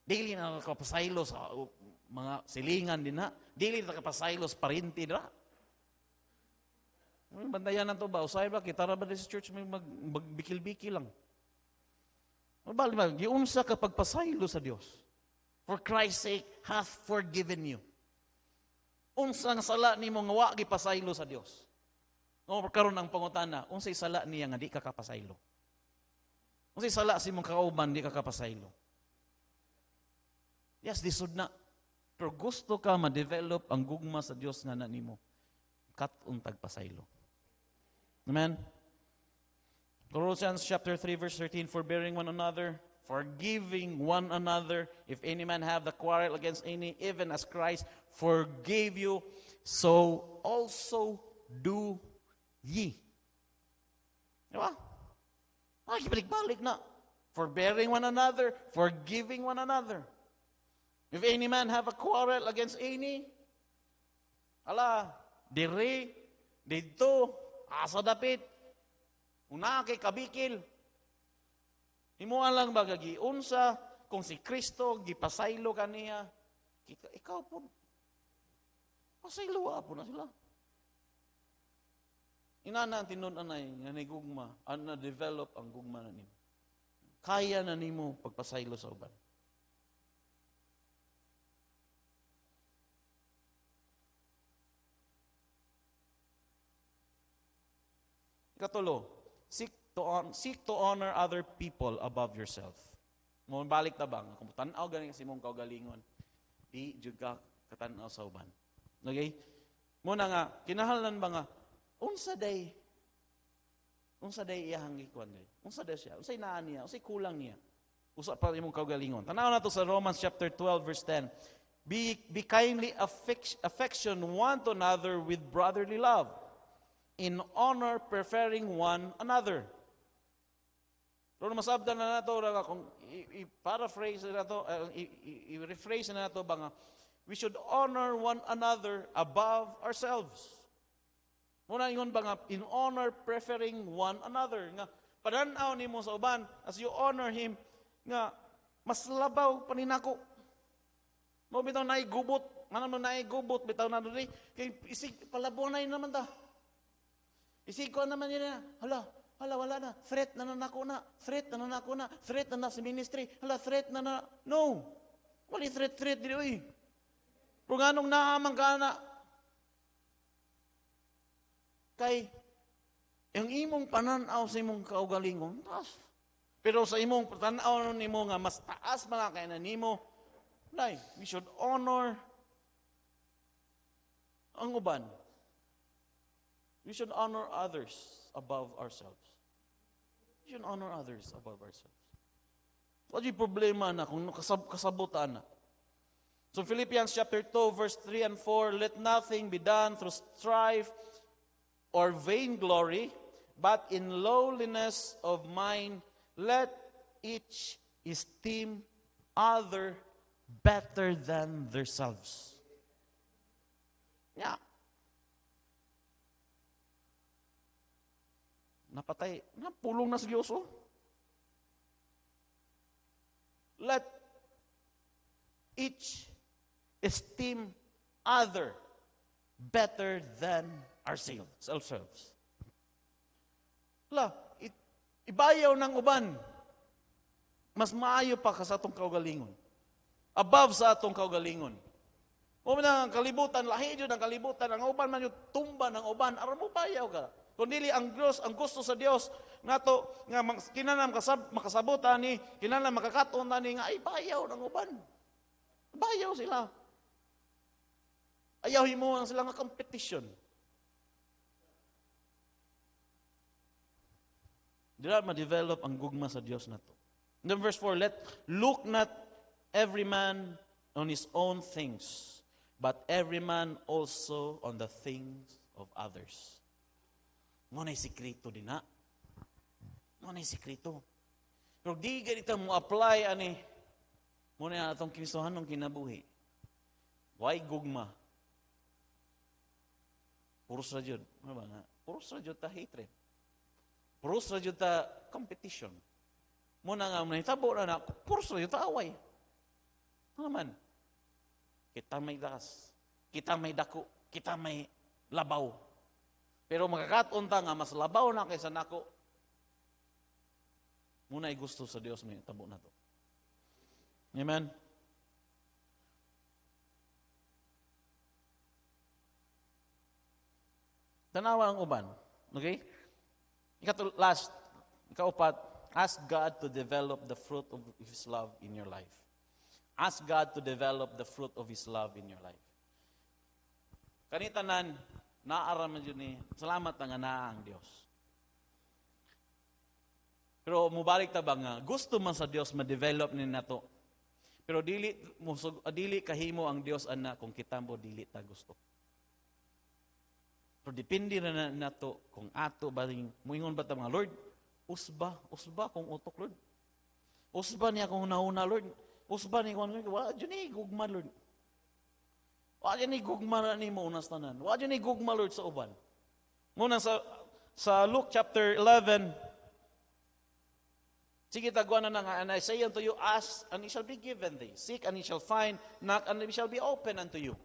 Dili nang takapasaylo sa mga silingan din na. Dili nang takapasaylo sa parinti na. Bandayan na ito ba? Usay ba? Kita ra ba sa church may magbikil-bikil lang. Mabalim ba? Giunsa ka pagpasaylo sa Dios. For Christ's sake hath forgiven you. Unsang sala nimo nga wa gipasaylo sa Dios. No, karon ang pangutana, unsay sala niya nga di ka kapasaylo? Unsay sala si mong kauban di ka kapasaylo? Yes, disud na. Pero gusto ka ma-develop ang gugma sa Dios nga na nimo. Kat-un tagpasaylo. Amen. Colossians chapter 3 verse 13, forbearing one another, forgiving one another, if any man have the quarrel against any, even as Christ forgave you, so also do ye. Diba? Balik-balik na. Forbearing one another, forgiving one another. If any man have a quarrel against any, dire, dito, asa dapit, una kay kabikil. Himuan lang ba giunsa kung si Kristo gipasaylo kaniya, ikaw po pasaylo po na sila. Inana ang tinun-anay nga ni gugma, na develop ang gugma na nimo. Kaya na nimo pagpasaylo sa uban. Ikatulo, seek to honor other people above yourself. Mo balik ta bang kung tan-aw gani kasi mong kaugalingon, di jud ka katanaw sa uban. Okay? Muna nga kinahanglan ba nga unsa day iyang gikuan day? Unsa day siya? Unsay naa niya? Unsay kulang niya? Usa pa imong kaugalingon. Tanaw nato sa Romans chapter 12 verse 10. Be kindly affection one to another with brotherly love, in honor preferring one another. Pero masabdan na nato kung i-paraphrase na nato, i-rephrase na nato ba nga, we should honor one another above ourselves. Muna ingon ba nga, in honor preferring one another. Nga, padanaw ni mo sa uban, as you honor him, nga, mas labaw paninako. Mo bitaw na igubot, nga naman na igubot, bitaw na doon, kay isig, palabonay naman ta. Isig ko naman yun na, wala na, threat na nanako na, threat na sa ministry, threat na, no. Wali threat, dito eh. Kung anong naamang ka na, kay, yung imong pananaw sa imong kaugalingon, taas. Pero sa imong pananaw nimo nga, mas taas mga kaya na nimo, Nay, we should honor ang uban. We should honor others above ourselves. We should honor others above ourselves. So, yung problema na kung kasabutan na. So, Philippians chapter 2, verse 3 and 4, let nothing be done through strife or vainglory, but in lowliness of mind, let each esteem other better than themselves. Yeah. Napatay, napulong na sa Diyos, oh. Let each esteem other better than ourselves. Ibayaw ng uban. Mas maayo pa ka sa atong kaugalingon. Above sa atong kaugalingon. O na ang kalibutan, lahi yun ang kalibutan, ang uban man yung tumba ng uban, aram mo bayaw ka. Kung dili ang Diyos, ang gusto sa Dios nato nga kinahanglan makasabutan ni, kinahanglan makakaton ni nga ay bayaw ng uban. Bayaw sila. Ayaw mo sila nga competition. Dila ma-develop ang gugma sa Dios nato. In verse 4, look not every man on his own things, but every man also on the things of others. Muna'y sikreto din na. Muna'y sikreto. Pero di ganito mo apply ani. Muna atong Kristohan ng kinabuhi. Why gugma? Puros ra jud. Ano ba nga? Puros ra jud ta hatred. Puros ra jud ta competition. Muna nga nahitabo na puros ra jud ta away. Ano man? Kita may dakas. Kita may dako. Kita may labaw. Pero makakaton ta nga mas labaw na kaysa nako. Muna ay gusto sa Dios may tabo na to. Amen. Tanawa ang uban. Okay? Ikaupat, ask God to develop the fruit of His love in your life. Ask God to develop the fruit of His love in your life. Kanitanan, naaraman yun ni, salamat na nga na ang Diyos. Pero mubalik ta ba nga, gusto man sa Diyos ma-develop ni nato. Pero dili kahimo ang Diyos ana kung kita mo dili ta gusto. Pero depende na nato kung ato ba muingon ba ta mga Lord, usba kung utok Lord. Usba niya kung nauna Lord. Usba ni kung wala dyan ni gugma Lord. Wala dyan ni gugma na ni mo unas tanan. Wala dyan ni gugma Lord sa uban. Muna sa Luke chapter 11, sige tagwan na nga, and I say unto you, ask, and it shall be given thee. Seek, and it shall find. Knock, and it shall be open unto you.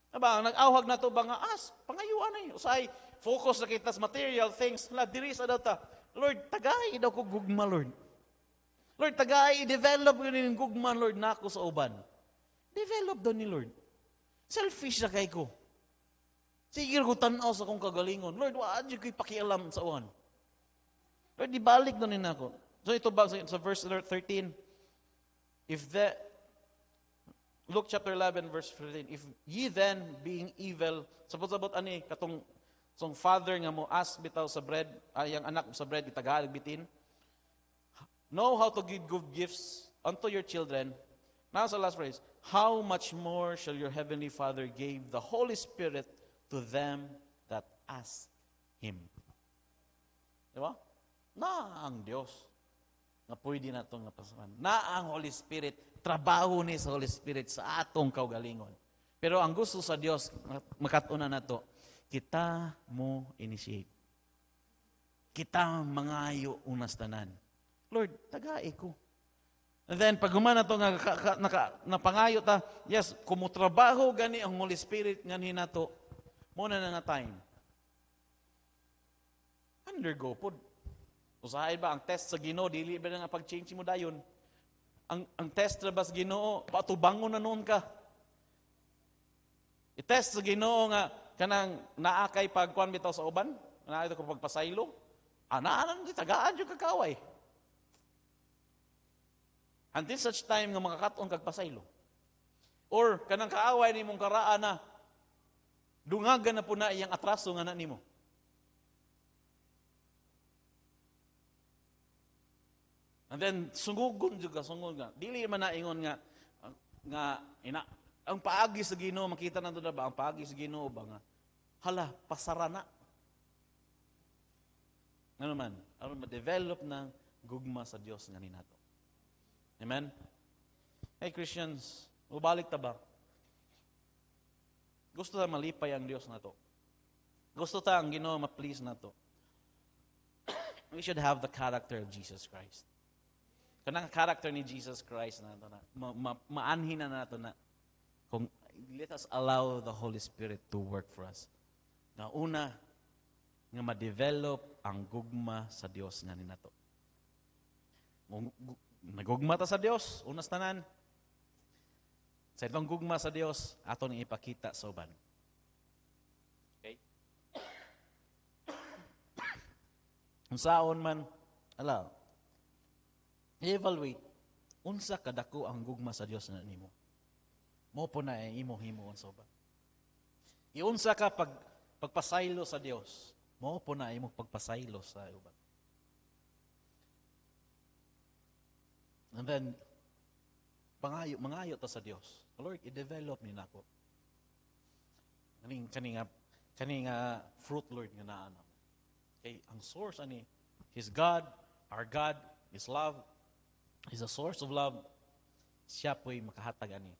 Aba, nag-awhag na to ba nga, ask, pangayuan na yun. Usay, focus na kita sa material things, diri sa data. Lord, tagay daw ko gugma, Lord. Lord, tagay, i-develop ko yung gugma, Lord, na ako sa uban. Develop daw ni Lord. Selfish na kay ko. Sige ko tanaw sa kong kagalingon. Lord, wala dyan ko'y pakialam sa uwan. Lord, ibalik daw ni ako. So ito ba sa verse 13, Luke chapter 11 verse 13, if ye then being evil, sabot-sabot ani katong father nga mo ask bitaw sa bread, ang anak sa bread itagalig bitin, know how to give good gifts unto your children. Now sa last phrase, how much more shall your heavenly Father give the Holy Spirit to them that ask Him. Diba? Na ang Diyos nga pwede na itong napasaman. Na ang Holy Spirit, trabaho ni sa Holy Spirit sa atong kaugalingon. Pero ang gusto sa Diyos, makatuna na to, kita mo initiate. Kita mangayo unas tanan. Lord, tagai ko. And then, pag humana to nga napangayo ta, yes, kumutrabaho gani ang Holy Spirit nga ni nato, muna na nga time. Undergo po. Usahay ba, ang test sa Ginoo, dili ba nga pag-change mo dayon? Ang test na ba sa Ginoo, patubangon na noon ka. I-test sa Ginoo nga, kanang naakay pagkuan bitaw sa uban, naakay ko pagpasaylo, anaan, tagaan yung kakaway. Until such time nga makakaton kag pasaylo. Or kanang kaaway nimong karaan na dungagan na po na iyang atraso nga na nimo. And then sungugon jud ka, sungod nga. Dili man na ingon nga ang paagi sa Ginoo makita nanto na ba ang paagi sa Ginoo ba nga hala pasara na. Ano man, aron ma-develop ng gugma sa Dios nga ninato. Amen. Hey Christians, ubalik ta ba? Gusto ta malipay ang Dios nato. Gusto ta ang Ginoo ma-please nato. We should have the character of Jesus Christ. Kanang character ni Jesus Christ na ito na, maanhin na nato na, kung let us allow the Holy Spirit to work for us. Na una, nga ma-develop ang gugma sa Dios nga ninato. Nagugma ta sa Dios, unas tanan. Sa itong gugma sa Dios, ato ni ipakita sa uban. Okay? Kung saan man, evaluate unsa kadako ang gugma sa Dios na nimo. Mo po na imo himuon sa uban. Iunsa ka pagpasaylo sa Dios, mo po na imo pagpasaylo sa uban. And then mangayo ta sa Dios. Lord, i-develop ni nako. Kaning fruit Lord nga naa namo. Okay, ang source ani His God, our God is love. Is a source of love. Siya po'y makahatag ani.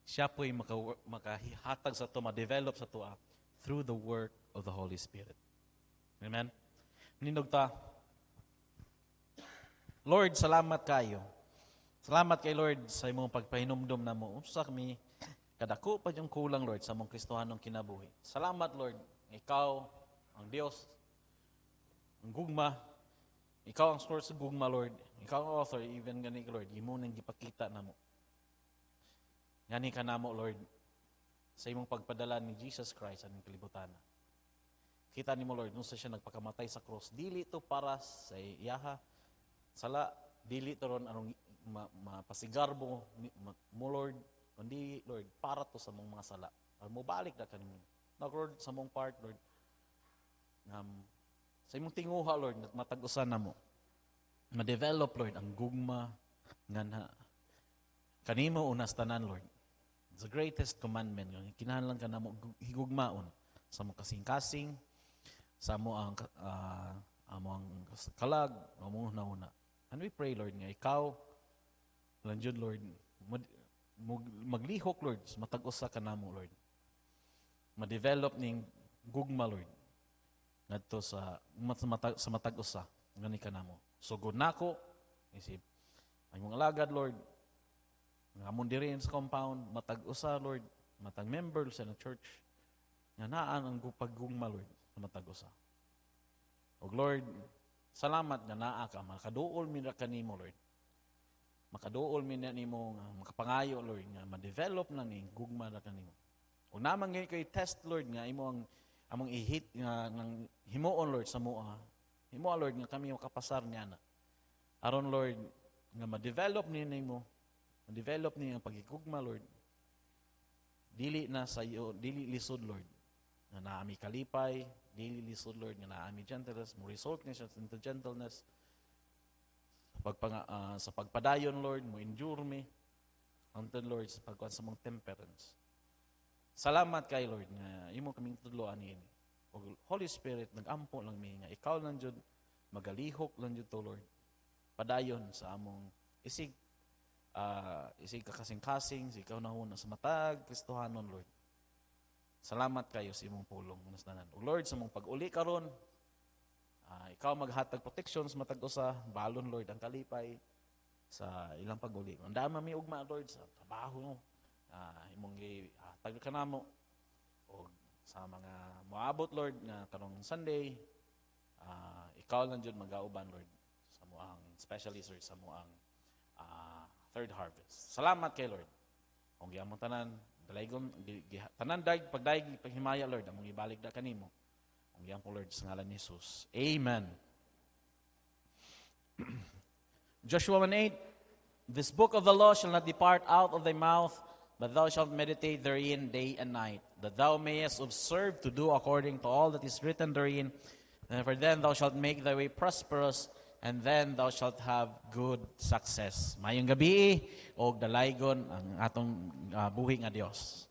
Siya po'y makahatag sa to, ma-develop sa to through the work of the Holy Spirit. Amen? Nindog ta. Lord, salamat kayo. Salamat kay Lord sa imong pagpahinumdum na mo. Unsa kami kadako pa yung kulang Lord sa mong Kristohanong kinabuhi. Salamat Lord. Ikaw ang Dios. Ang gugma. Ikaw ang source ng gugma Lord. Ikaw ang author, even gani Lord, imo nang gipakita namo. Gani ka namo Lord, sa imong pagpadala ni Jesus Christ ang kalibutan. Kita nimo Lord, nung siya nagpakamatay sa cross, dili to para sa iyaha, sala, dili to ron anong mapasigarbo mo Lord, kundi Lord, para to sa mong mga sala. Mo balik na kanimo. Lord, sa mong part Lord, sa imong tinguha Lord, matag-usan namo. Ma-develop, Lord, ang gugma nga na kanimo unas tanan, Lord. It's the greatest commandment. Kinahanglan ka na mo higugmaon sa mo kasing-kasing, sa mo ang kalag, mo una. And we pray, Lord, nga ikaw, lang yun, Lord, maglihok, Lord, matag-usa ka na mo, Lord. Ma-develop ning gugma, Lord, ngadto sa matag-usa, ngani ka na mo. Sugod nako, isip, ang mga alagad, Lord, ngamon diri sa compound, matag-usa, Lord, matag-member sa church, nga naan ang paggugma, Lord, na matag-usa. O Lord, salamat nga naa ka, makaduol mi na kanimo, Lord. Makaduol mi na nimo, makapangayo, Lord, nga ma-develop na ni gugma na kanimo. O naman ngayon kay test, Lord, nga imo among ihit nga ng himuon, Lord, sa mua. Himo Lord nga kami makapasar niya na. Aron Lord nga ma-develop ni nimo, ma-develop ni ang pagigugma Lord. Dili na sa iyo, dili lisod Lord. Nga naami kalipay, dili lisod Lord nga naami gentleness, mo result ni siya into gentleness. Sa pagpadayon Lord, mo endure me. Until Lord sa pagkuan sa mong temperance. Salamat kay Lord nga imo kaming tudloan niini. O Holy Spirit, nag-ampo lang mi nga ikaw lang jud magalihok lang jud to Lord. Padayon sa among isig kakasing-kasing, ikaw na huna sa matag, Kristohanon Lord. Salamat kayo sa imong pulong. O Lord, sa mong pag-uli karon, ikaw maghatag protection sa matag usa, balon Lord ang kalipay sa ilang pag-uli. Ang dama mi ugma Lord sa trabaho, imong gihatag ka namo o sa mga moabot Lord nga karong Sunday, ikaw lang jud mag-auban Lord sa moang specialist or sa moang third harvest. Salamat kay Lord. Kung giyamon tanan dalaygon tanan pagdaig paghimaya Lord among ibalik da kanimo. Kung giyam po Lord sa ngalan ni Jesus. Amen. Joshua 1:8, this book of the law shall not depart out of thy mouth, but thou shalt meditate therein day and night, that thou mayest observe to do according to all that is written therein. And for then thou shalt make thy way prosperous, and then thou shalt have good success. Mayong gabi, o dalaygon ang atong buhi nga Dios.